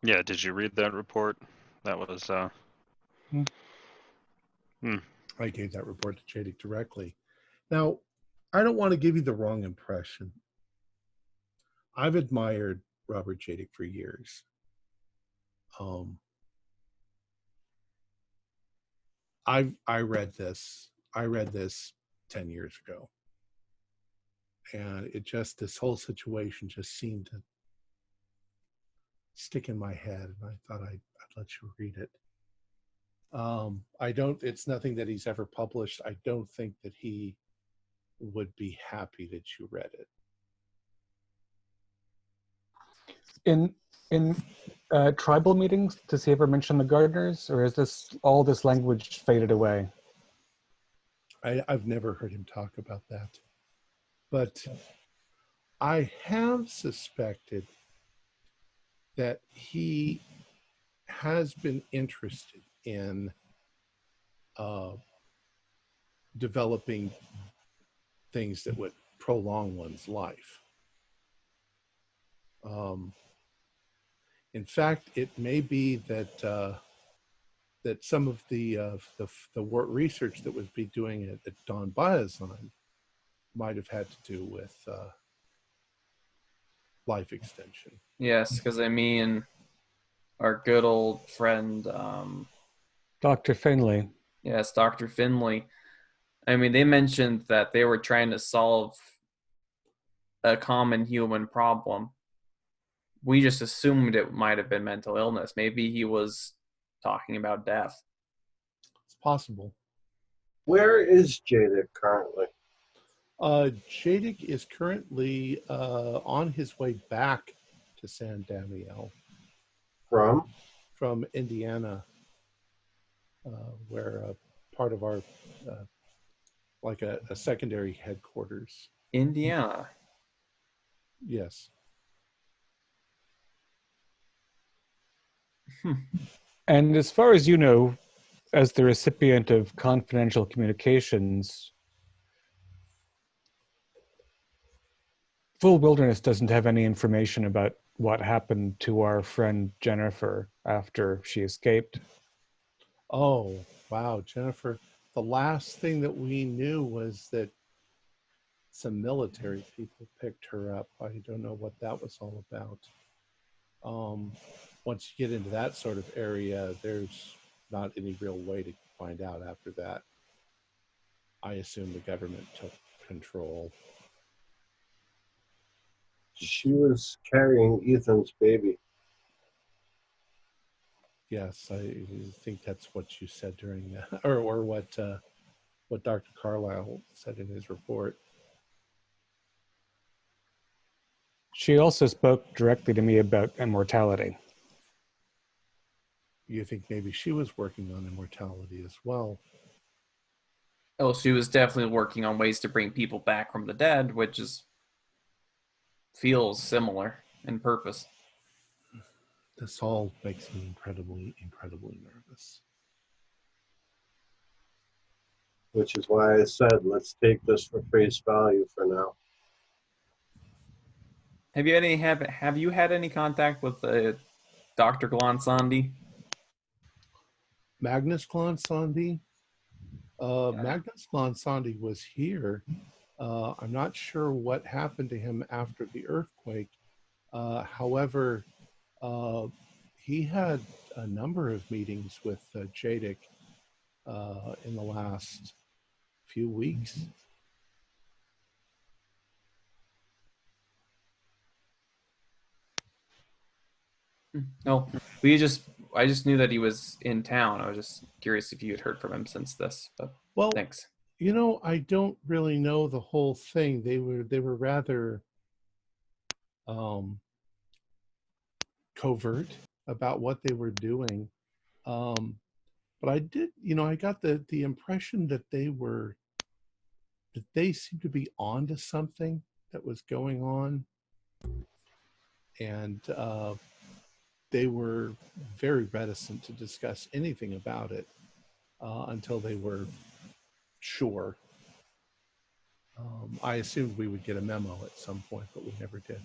Speaker 5: Yeah. Did you read that report? That was.
Speaker 1: I gave that report to Chadic directly. Now, I don't want to give you the wrong impression. I've admired Robert Chadic for years. I read this 10 years ago. And this whole situation just seemed to stick in my head, and I thought I'd let you read it. It's nothing that he's ever published. I don't think that he would be happy that you read it.
Speaker 3: In tribal meetings, does he ever mention the gardeners, or is all this language faded away?
Speaker 1: I've never heard him talk about that. But I have suspected that he has been interested in developing things that would prolong one's life. In fact, it may be that that some of the research that was being doing at Don Biazon might have had to do with life extension.
Speaker 4: Yes, because our good old friend,
Speaker 3: Dr. Finley.
Speaker 4: Yes, Dr. Finley. They mentioned that they were trying to solve a common human problem. We just assumed it might have been mental illness. Maybe he was talking about death.
Speaker 1: It's possible.
Speaker 2: Where is Chadic currently?
Speaker 1: Chadic is currently on his way back to San Damiel. From Indiana, where part of our like a secondary headquarters.
Speaker 4: Indiana.
Speaker 1: Yes.
Speaker 3: And as far as you know, as the recipient of confidential communications, Full Wilderness doesn't have any information about what happened to our friend Jennifer after she escaped.
Speaker 1: Oh, wow, Jennifer. The last thing that we knew was that some military people picked her up. I don't know what that was all about. Once you get into that sort of area, there's not any real way to find out after that. I assume the government took control.
Speaker 2: She was carrying Ethan's baby.
Speaker 1: Yes, I think that's what you said during that, or what Dr. Carlisle said in his report.
Speaker 3: She also spoke directly to me about immortality.
Speaker 1: You think maybe she was working on immortality as well?
Speaker 4: Oh, she was definitely working on ways to bring people back from the dead, which feels similar in purpose.
Speaker 1: This all makes me incredibly, incredibly nervous.
Speaker 2: Which is why I said, let's take this for face value for now.
Speaker 4: Have you had any contact with Dr. Glonsandi?
Speaker 1: Magnus Glonsandi? Magnus Glonsandi was here. I'm not sure what happened to him after the earthquake. However, he had a number of meetings with Jadic in the last few weeks.
Speaker 4: No, I just knew that he was in town. I was just curious if you had heard from him since this. But
Speaker 1: Well,
Speaker 4: thanks.
Speaker 1: you know, I don't really know the whole thing. They were rather covert about what they were doing. But I did, you know, I got the impression that they seemed to be onto something that was going on, and they were very reticent to discuss anything about it until they were sure. I assumed we would get a memo at some point, but we never did.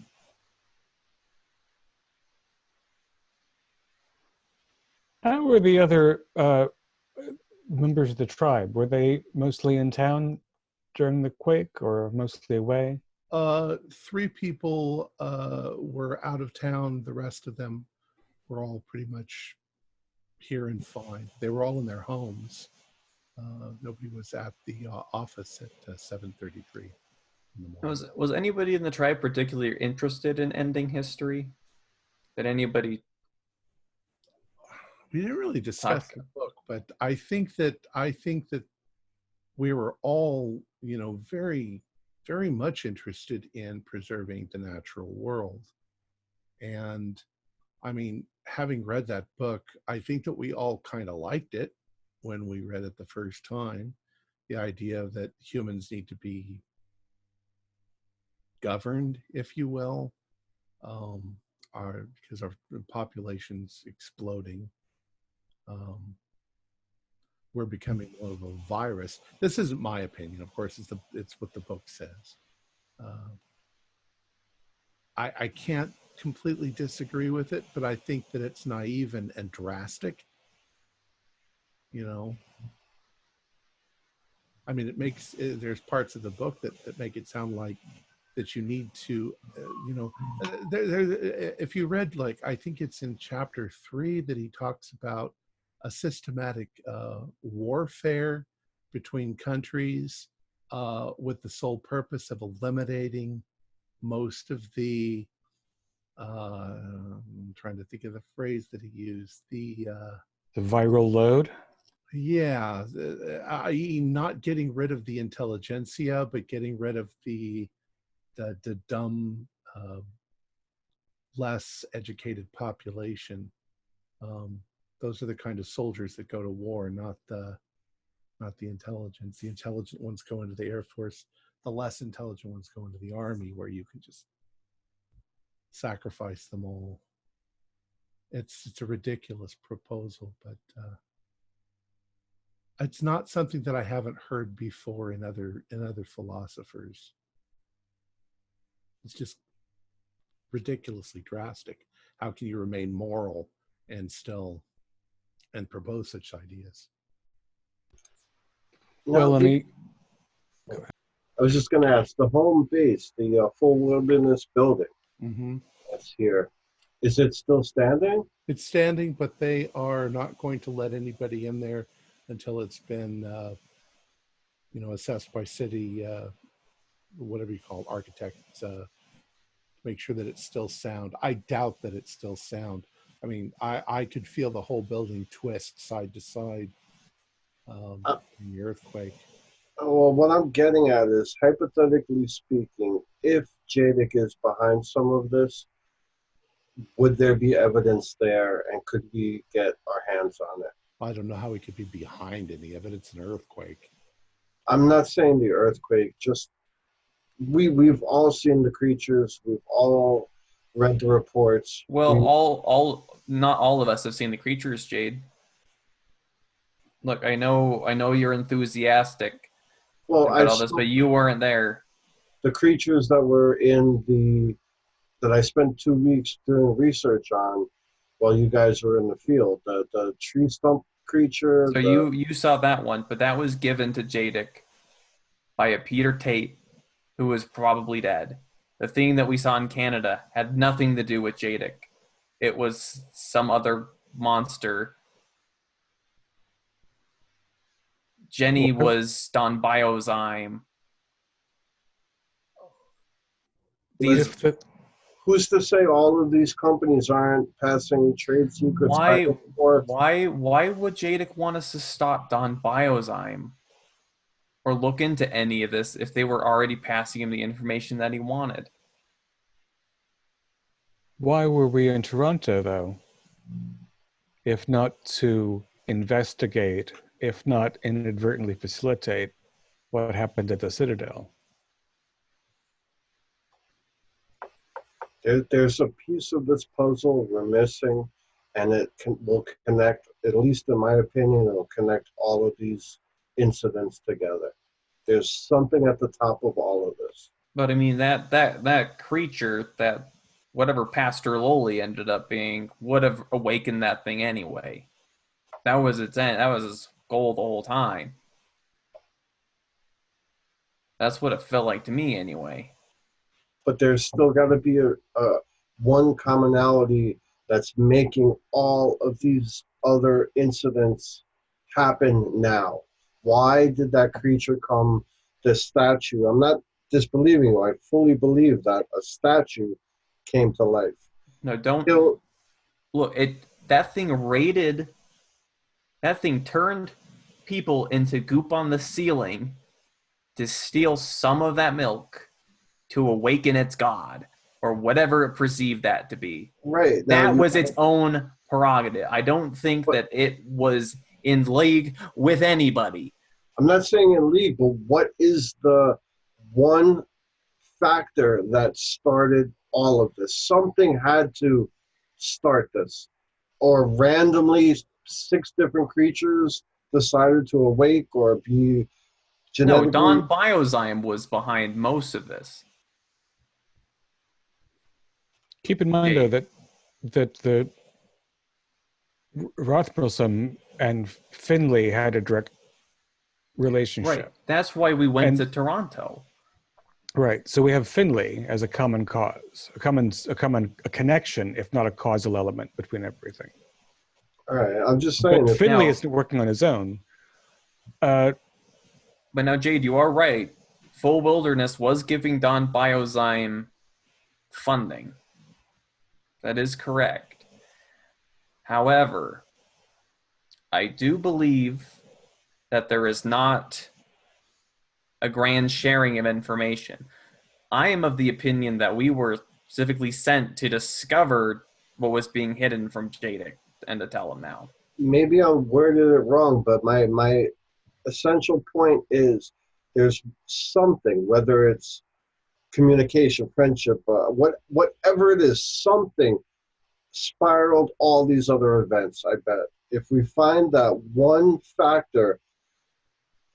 Speaker 3: How were the other members of the tribe? Were they mostly in town during the quake or mostly away?
Speaker 1: 3 people were out of town. The rest of them were all pretty much here and fine. They were all in their homes. Nobody was at the office at 7:33 in the morning.
Speaker 4: Was anybody in the tribe particularly interested in ending history? Did anybody?
Speaker 1: We didn't really discuss the book, but I think that we were all, you know, very, very much interested in preserving the natural world. And I mean, having read that book, I think that we all kind of liked it when we read it the first time. The idea that humans need to be governed, if you will, because our population's exploding. We're becoming more of a virus. This isn't my opinion, of course. It's what the book says. I can't completely disagree with it, but I think that it's naive and drastic. You know, I mean, there's parts of the book that make it sound like that you need to, you know, if you read, like, I think it's in chapter 3 that he talks about a systematic warfare between countries with the sole purpose of eliminating most of the, I'm trying to think of the phrase that he used, the
Speaker 3: viral load?
Speaker 1: Yeah, i.e. not getting rid of the intelligentsia, but getting rid of the dumb, less educated population. Those are the kind of soldiers that go to war, not the intelligence. The intelligent ones go into the Air Force. The less intelligent ones go into the Army, where you can just sacrifice them all. It's a ridiculous proposal, but it's not something that I haven't heard before in other philosophers. It's just ridiculously drastic. How can you remain moral and still and propose such ideas?
Speaker 3: Well, let me.
Speaker 2: I was just going to ask, the home base, the full wilderness building that's here, is it still standing?
Speaker 1: It's standing, but they are not going to let anybody in there until it's been, assessed by city, whatever you call it, architects, make sure that it's still sound. I doubt that it's still sound. I mean, I could feel the whole building twist side to side in the earthquake.
Speaker 2: Well, what I'm getting at is, hypothetically speaking, if Jadic is behind some of this, would there be evidence there, and could we get our hands on it?
Speaker 1: I don't know how we could be behind any of it. It's an earthquake.
Speaker 2: I'm not saying the earthquake, just we've all seen the creatures, we've all read the reports.
Speaker 4: Well, not all of us have seen the creatures, Jade. Look, I know you're enthusiastic about all this, but you weren't there.
Speaker 2: The creatures that were that I spent 2 weeks doing research on while you guys were in the field, the tree stump creature.
Speaker 4: So you saw that one, but that was given to Jadic by a Peter Tate, who was probably dead. The thing that we saw in Canada had nothing to do with Jadic. It was some other monster. Jenny was Don Biozyme.
Speaker 2: Who's to say all of these companies aren't passing trade secrets back and forth?
Speaker 4: Why would Jadic want us to stop Don Biozyme or look into any of this if they were already passing him the information that he wanted?
Speaker 3: Why were we in Toronto, though? If not to investigate, if not inadvertently facilitate what happened at the Citadel?
Speaker 2: There's a piece of this puzzle we're missing, and will connect, at least in my opinion, it'll connect all of these incidents together. There's something at the top of all of this.
Speaker 4: But I mean, that creature, that whatever Pastor Lowly ended up being, would have awakened that thing anyway. That was its end. That was its goal the whole time. That's what it felt like to me anyway.
Speaker 2: But there's still got to be a one commonality that's making all of these other incidents happen now. Why did that creature come, this statue? I'm not disbelieving you. I fully believe that a statue came to life.
Speaker 4: No, don't. Look, that thing turned people into goop on the ceiling to steal some of that milk to awaken its god, or whatever it perceived that to be.
Speaker 2: Right.
Speaker 4: That was its own prerogative. I don't think that it was in league with anybody.
Speaker 2: I'm not saying in league, but what is the one factor that started all of this? Something had to start this. Or randomly 6 different creatures decided to awake or be genetically...
Speaker 4: No, Don Biozyme was behind most of this.
Speaker 3: Keep in mind, though, that the Rothmilsum and Finley had a direct relationship.
Speaker 4: Right. That's why we went to Toronto.
Speaker 3: Right. So we have Finley as a common cause, a connection, if not a causal element between everything.
Speaker 2: All right. I'm just saying.
Speaker 3: But Finley isn't working on his own.
Speaker 4: But now, Jade, you are right. Full Wilderness was giving Don Biozyme funding. That is correct. However, I do believe that there is not a grand sharing of information. I am of the opinion that we were specifically sent to discover what was being hidden from Jadic and to tell him now.
Speaker 2: Maybe I worded it wrong, but my essential point is there's something, whether it's communication, friendship, whatever it is, something spiraled all these other events, I bet. If we find that one factor,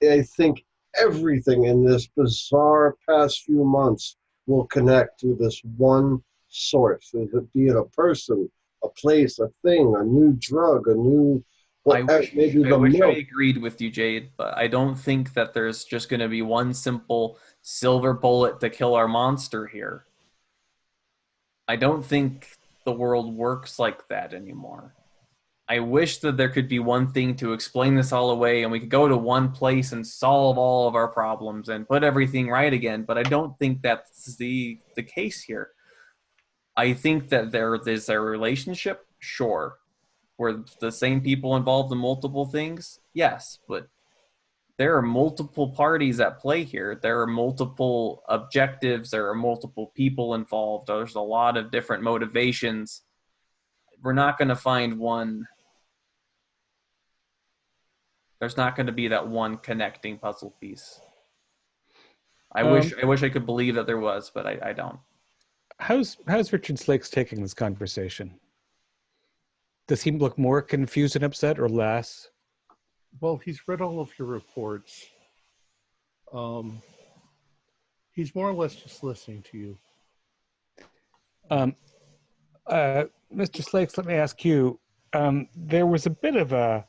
Speaker 2: I think everything in this bizarre past few months will connect to this one source. Be it a person, a place, a thing, a new drug, a new maybe
Speaker 4: I
Speaker 2: the
Speaker 4: wish I
Speaker 2: milk.
Speaker 4: agreed with you, Jade, but I don't think that there's just going to be one simple silver bullet to kill our monster here. I don't think the world works like that anymore. I wish that there could be one thing to explain this all away and we could go to one place and solve all of our problems and put everything right again, but I don't think that's the case here. I think that there is a relationship, sure. Were the same people involved in multiple things? Yes, but there are multiple parties at play here. There are multiple objectives. There are multiple people involved. There's a lot of different motivations. We're not going to find one. There's not going to be that one connecting puzzle piece. I wish I could believe that there was, but I don't.
Speaker 3: How's Richard Slakes taking this conversation? Does he look more confused and upset or less?
Speaker 1: Well, he's read all of your reports. He's more or less just listening to you.
Speaker 3: Mr. Slakes, let me ask you, there was a bit of a,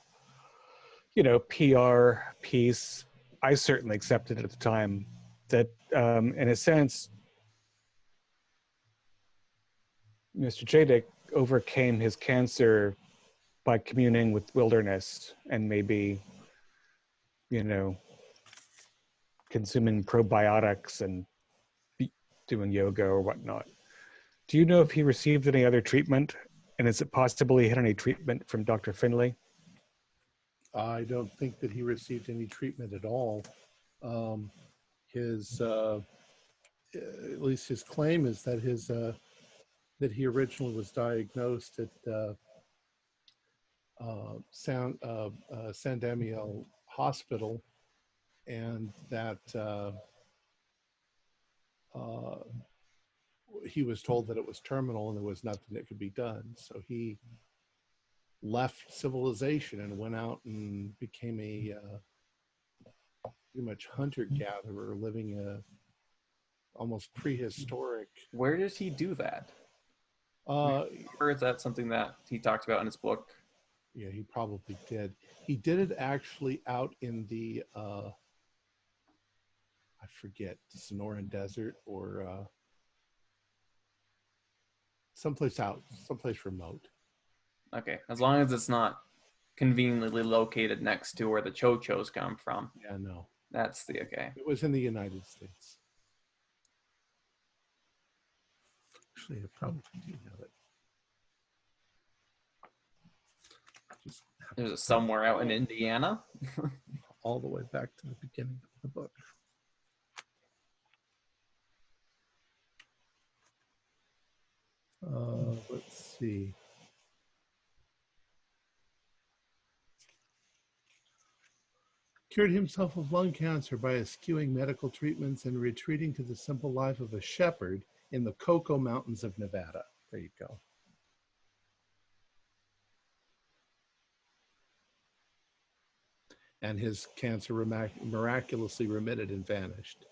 Speaker 3: PR piece, I certainly accepted at the time, that in a sense, Mr. Jadek overcame his cancer by communing with wilderness and maybe, consuming probiotics and doing yoga or whatnot. Do you know if he received any other treatment? And is it possible he had any treatment from Dr. Finley?
Speaker 1: I don't think that he received any treatment at all. At least his claim is that that he originally was diagnosed at San Damiel Hospital, and that he was told that it was terminal and there was nothing that could be done. So he left civilization and went out and became a pretty much hunter-gatherer, living a almost prehistoric.
Speaker 4: Where does he do that?
Speaker 1: Or
Speaker 4: is that something that he talked about in his book?
Speaker 1: Yeah, he probably did. He did it actually out in the I forget, Sonoran Desert or someplace remote.
Speaker 4: Okay, as long as it's not conveniently located next to where the Cho-Chos come from.
Speaker 1: Yeah, no.
Speaker 4: That's the okay.
Speaker 1: It was in the United States. Actually, I probably do know it.
Speaker 4: There's somewhere out in Indiana.
Speaker 1: All the way back to the beginning of the book. Let's see. Cured himself of lung cancer by eschewing medical treatments and retreating to the simple life of a shepherd in the Cocoa Mountains of Nevada. There you go. And his cancer miraculously remitted and vanished.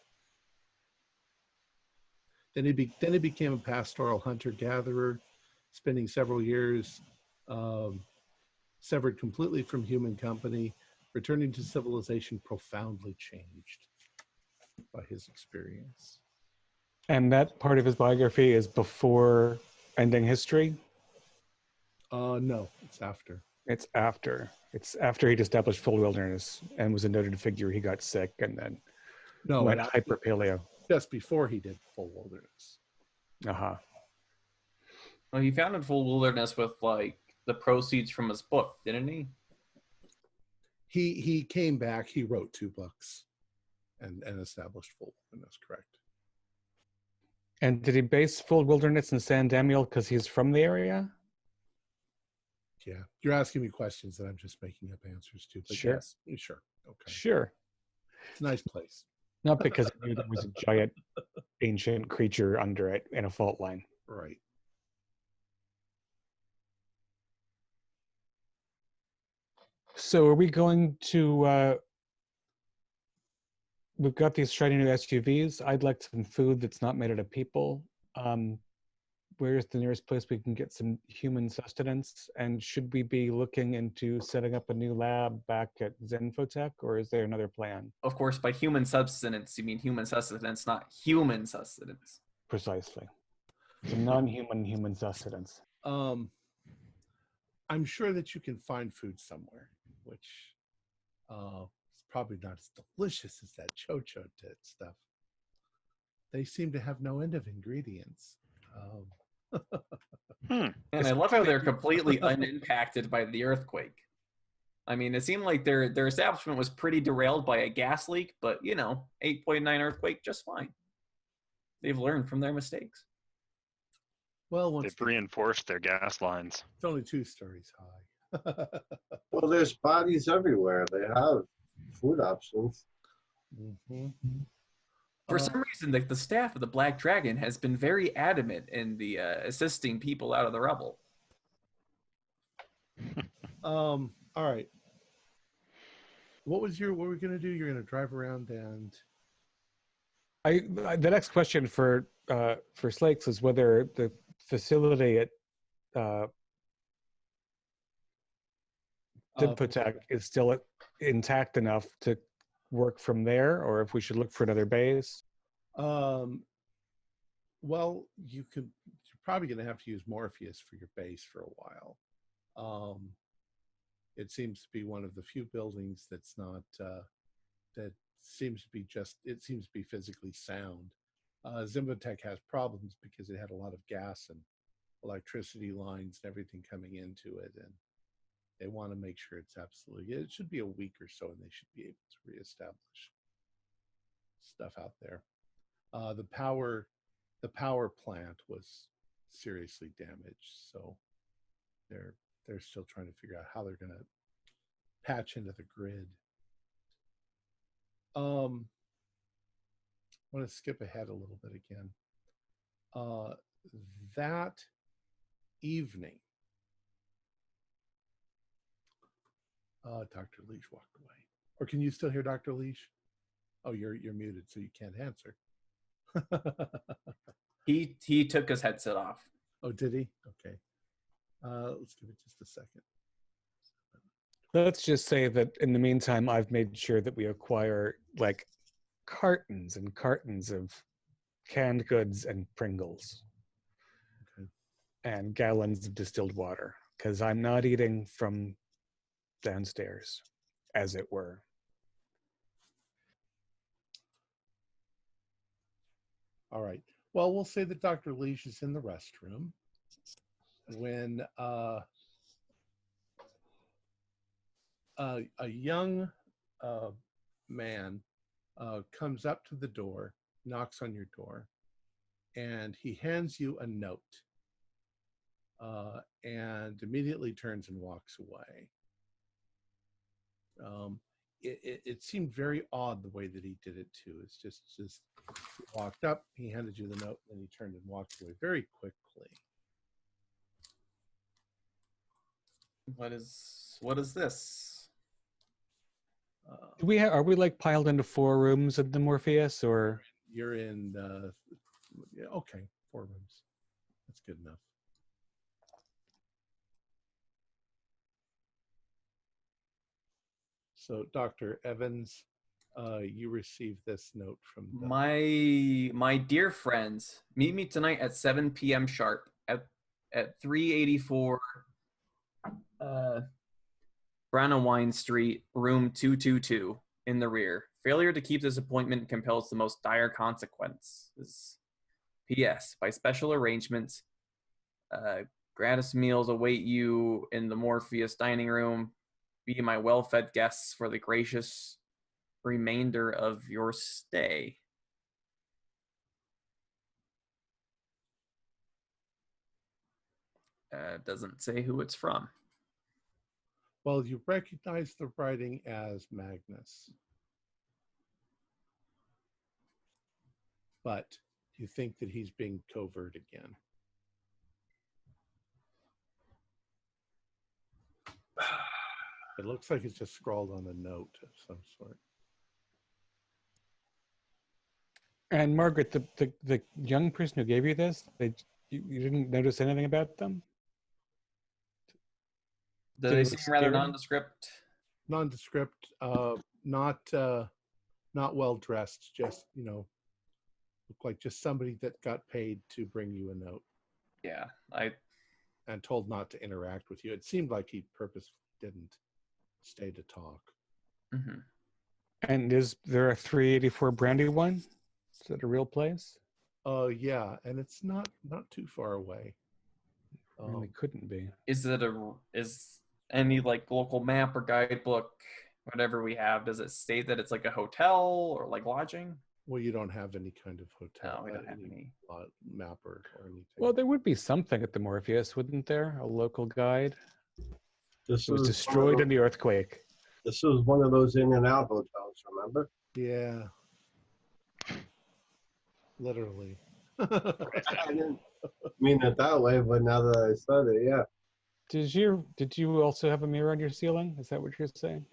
Speaker 1: Then he became a pastoral hunter-gatherer, spending several years severed completely from human company, returning to civilization profoundly changed by his experience.
Speaker 3: And that part of his biography is before ending history?
Speaker 1: No, it's after.
Speaker 3: It's after. It's after he'd established full wilderness and was a noted figure. He got sick and then went hyper paleo.
Speaker 1: Just before he did full wilderness.
Speaker 3: Uh-huh.
Speaker 4: Well, he founded full wilderness with like the proceeds from his book, didn't he?
Speaker 1: He came back. He wrote 2 books and established full wilderness. Correct.
Speaker 3: And did he base full wilderness in San Damiel because he's from the area?
Speaker 1: Yeah, you're asking me questions that I'm just making up answers to. But
Speaker 3: Sure.
Speaker 1: Yes, sure. Okay.
Speaker 3: Sure.
Speaker 1: It's a nice place.
Speaker 3: Not because he knew there was a giant ancient creature under it in a fault line.
Speaker 1: Right.
Speaker 3: So are we going to? We've got these shiny new SUVs. I'd like some food that's not made out of people. Where's the nearest place we can get some human sustenance? And should we be looking into setting up a new lab back at Zenfotech, or is there another plan?
Speaker 4: Of course, by human sustenance, you mean human sustenance, not human sustenance.
Speaker 3: Precisely. So non-human human sustenance.
Speaker 1: I'm sure that you can find food somewhere, which is probably not as delicious as that chocho tit stuff. They seem to have no end of ingredients.
Speaker 4: And I love how they're completely unimpacted by the earthquake. I mean, it seemed like their establishment was pretty derailed by a gas leak, but 8.9 earthquake, just fine. They've learned from their mistakes.
Speaker 1: Well,
Speaker 5: They've reinforced their gas lines.
Speaker 1: It's only 2 stories high.
Speaker 2: Well, there's bodies everywhere. They have food options.
Speaker 1: Mm-hmm.
Speaker 4: For some reason, the staff of the Black Dragon has been very adamant in the assisting people out of the rubble.
Speaker 1: All right. What were we going to do? You're going to drive around and...
Speaker 3: The next question for Slakes is whether the facility at Zenfotech is still intact enough to work from there, or if we should look for another base.
Speaker 1: Well, you're probably going to have to use Morpheus for your base for a while. It seems to be one of the few buildings that's not that seems to be physically sound. Zenfotech has problems because it had a lot of gas and electricity lines and everything coming into it, and they want to make sure it's absolutely. It should be a week or so, and they should be able to reestablish stuff out there. The power plant was seriously damaged, so they're still trying to figure out how they're going to patch into the grid. I want to skip ahead a little bit again. That evening, Dr. Leash walked away. Or can you still hear Dr. Leash? Oh, you're muted, so you can't answer.
Speaker 4: He took his headset off.
Speaker 1: Oh, did he? Okay. Let's give it just a second.
Speaker 3: Let's just say that in the meantime, I've made sure that we acquire like cartons and cartons of canned goods and Pringles.
Speaker 1: Okay.
Speaker 3: And gallons of distilled water, because I'm not eating from downstairs, as it were.
Speaker 1: All right. Well, we'll say that Dr. Leash is in the restroom when a young man comes up to the door, knocks on your door, and he hands you a note and immediately turns and walks away. It seemed very odd the way that he did it too. It's just he walked up, he handed you the note, and he turned and walked away very quickly.
Speaker 4: What is this?
Speaker 3: Are we like piled into 4 rooms at the Morpheus, or
Speaker 1: you're in? Yeah, okay, 4 rooms. That's good enough. So, Dr. Evans, you received this note from
Speaker 4: my dear friends. Meet me tonight at 7 p.m. sharp at 384 Brandywine Street, room 222 in the rear. Failure to keep this appointment compels the most dire consequences. P.S. By special arrangements, gratis meals await you in the Morpheus dining room. Be my well-fed guests for the gracious remainder of your stay. Doesn't say who it's from.
Speaker 1: Well, you recognize the writing as Magnus. But you think that he's being covert again. It looks like it's just scrawled on a note of some sort.
Speaker 3: And Margaret, the young person who gave you this, you didn't notice anything about them?
Speaker 4: Do
Speaker 3: Did
Speaker 4: they
Speaker 3: it
Speaker 4: seem
Speaker 3: look
Speaker 4: rather
Speaker 3: scary?
Speaker 4: nondescript?
Speaker 1: Nondescript, not well dressed. Just look like just somebody that got paid to bring you a note
Speaker 4: Yeah,
Speaker 1: and told not to interact with you. It seemed like he purposely didn't stay to talk.
Speaker 4: Mm-hmm.
Speaker 3: And is there a 384 Brandywine? Is that a real place?
Speaker 1: Yeah, and it's not too far away.
Speaker 3: Really couldn't be.
Speaker 4: Is any like local map or guidebook, whatever we have, does it state that it's like a hotel or like lodging?
Speaker 1: Well, you don't have any kind of hotel,
Speaker 4: No, we don't have any.
Speaker 1: Map or anything.
Speaker 3: Well, there would be something at the Morpheus, wouldn't there? A local guide.
Speaker 2: This
Speaker 3: It was
Speaker 2: is
Speaker 3: destroyed in the earthquake.
Speaker 2: This is one of those in and out hotels, remember?
Speaker 1: Yeah. Literally.
Speaker 2: I didn't mean it that way, but now that I said it, yeah.
Speaker 3: Did you also have a mirror on your ceiling? Is that what you're saying?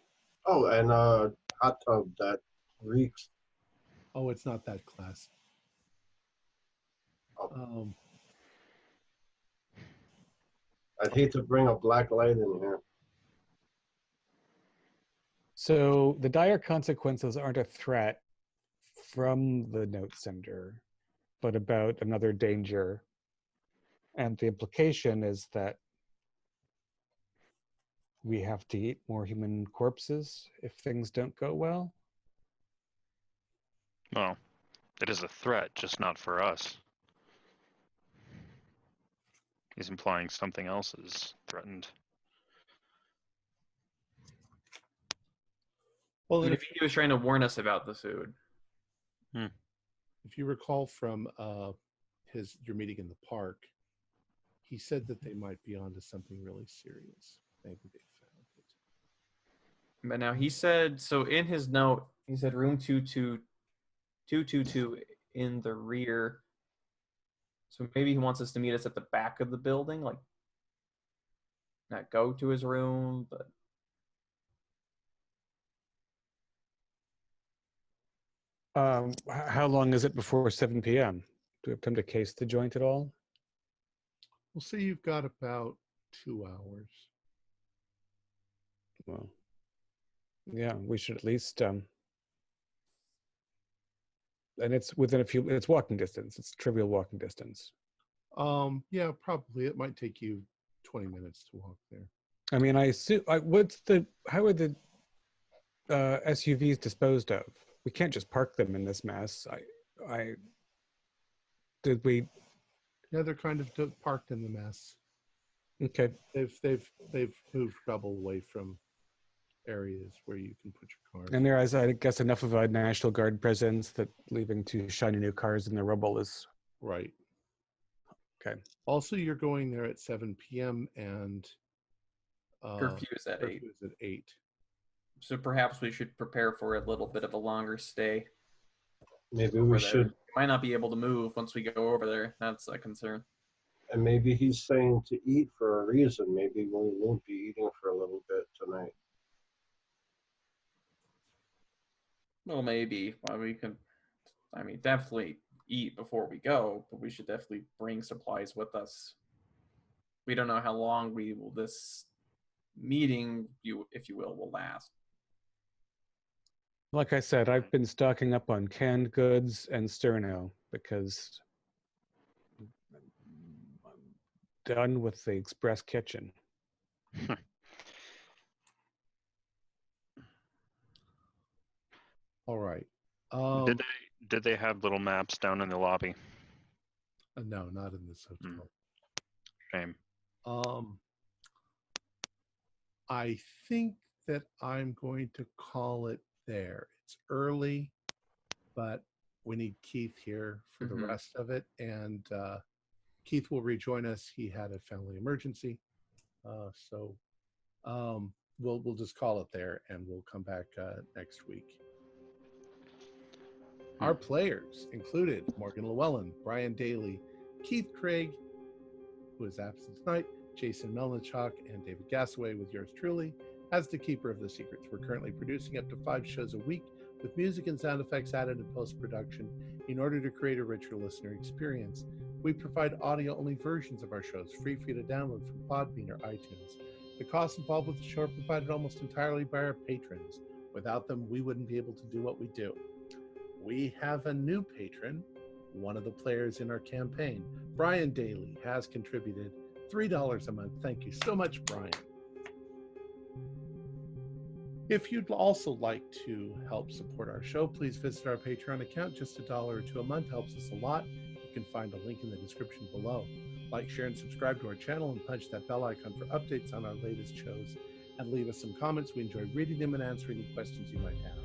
Speaker 2: Oh, and a hot tub that reeks.
Speaker 1: Oh, it's not that classy.
Speaker 2: I'd hate to bring a black light in here.
Speaker 3: So the dire consequences aren't a threat from the note sender, but about another danger. And the implication is that we have to eat more human corpses if things don't go well.
Speaker 5: Well, it is a threat, just not for us. He's implying something else is threatened.
Speaker 1: Well,
Speaker 4: Maybe he was trying to warn us about the food.
Speaker 1: if you recall from your meeting in the park, he said that they might be onto something really serious. Maybe they found it.
Speaker 4: But now he said, so in his note, he said room 222 in the rear. So maybe he wants us to meet us at the back of the building, like not go to his room, but
Speaker 3: How long is it before 7 p.m.? Do we have time to case the joint at all?
Speaker 1: We'll see. You've got about 2 hours.
Speaker 3: Well, yeah, we should at least, and it's within it's walking distance. It's trivial walking distance.
Speaker 1: Yeah, probably. It might take you 20 minutes to walk there.
Speaker 3: I mean, I assume, how are the SUVs disposed of? We can't just park them in this mess. Did we?
Speaker 1: Yeah, they're kind of parked in the mess.
Speaker 3: Okay.
Speaker 1: They've moved rubble away from areas where you can put your cars.
Speaker 3: And there is, I guess, enough of a National Guard presence that leaving two shiny new cars in the rubble is
Speaker 1: right.
Speaker 3: Okay.
Speaker 1: Also, you're going there at 7 p.m. and
Speaker 4: curfew is at 8.
Speaker 1: is at 8.
Speaker 4: So perhaps we should prepare for a little bit of a longer stay.
Speaker 2: Maybe we should.
Speaker 4: We might not be able to move once we go over there. That's a concern.
Speaker 2: And maybe he's saying to eat for a reason. Maybe we won't be eating for a little bit tonight.
Speaker 4: Well, maybe. Well, we can, definitely eat before we go, but we should definitely bring supplies with us. We don't know how long this meeting, if you will last.
Speaker 3: Like I said, I've been stocking up on canned goods and sterno because I'm done with the express kitchen.
Speaker 1: All right.
Speaker 5: Did they have little maps down in the lobby?
Speaker 1: No, not in this hotel.
Speaker 5: Shame.
Speaker 1: I think that I'm going to call it there. It's early, but we need Keith here for the rest of it, and Keith will rejoin us. He had a family emergency, so we'll just call it there, and we'll come back next week. Our players included Morgan Llewellyn, Brian Daly, Keith Craig, who is absent tonight, Jason Melnichuk, and David Gassaway with yours truly. As the keeper of the secrets, we're currently producing up to 5 shows a week with music and sound effects added in post-production in order to create a richer listener experience. We provide audio-only versions of our shows, free for you to download from Podbean or iTunes. The costs involved with the show are provided almost entirely by our patrons. Without them, we wouldn't be able to do what we do. We have a new patron, one of the players in our campaign. Brian Daly has contributed $3 a month. Thank you so much, Brian. If you'd also like to help support our show, please visit our Patreon account. Just $1 or $2 a month helps us a lot. You can find a link in the description below. Like, share, and subscribe to our channel, and punch that bell icon for updates on our latest shows. And leave us some comments. We enjoy reading them and answering any questions you might have.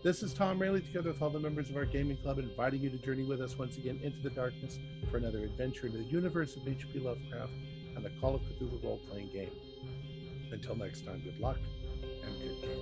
Speaker 1: This is Tom Rayleigh, together with all the members of our gaming club, inviting you to journey with us once again into the darkness for another adventure into the universe of H.P. Lovecraft and the Call of Cthulhu role-playing game. Until next time, good luck and good games.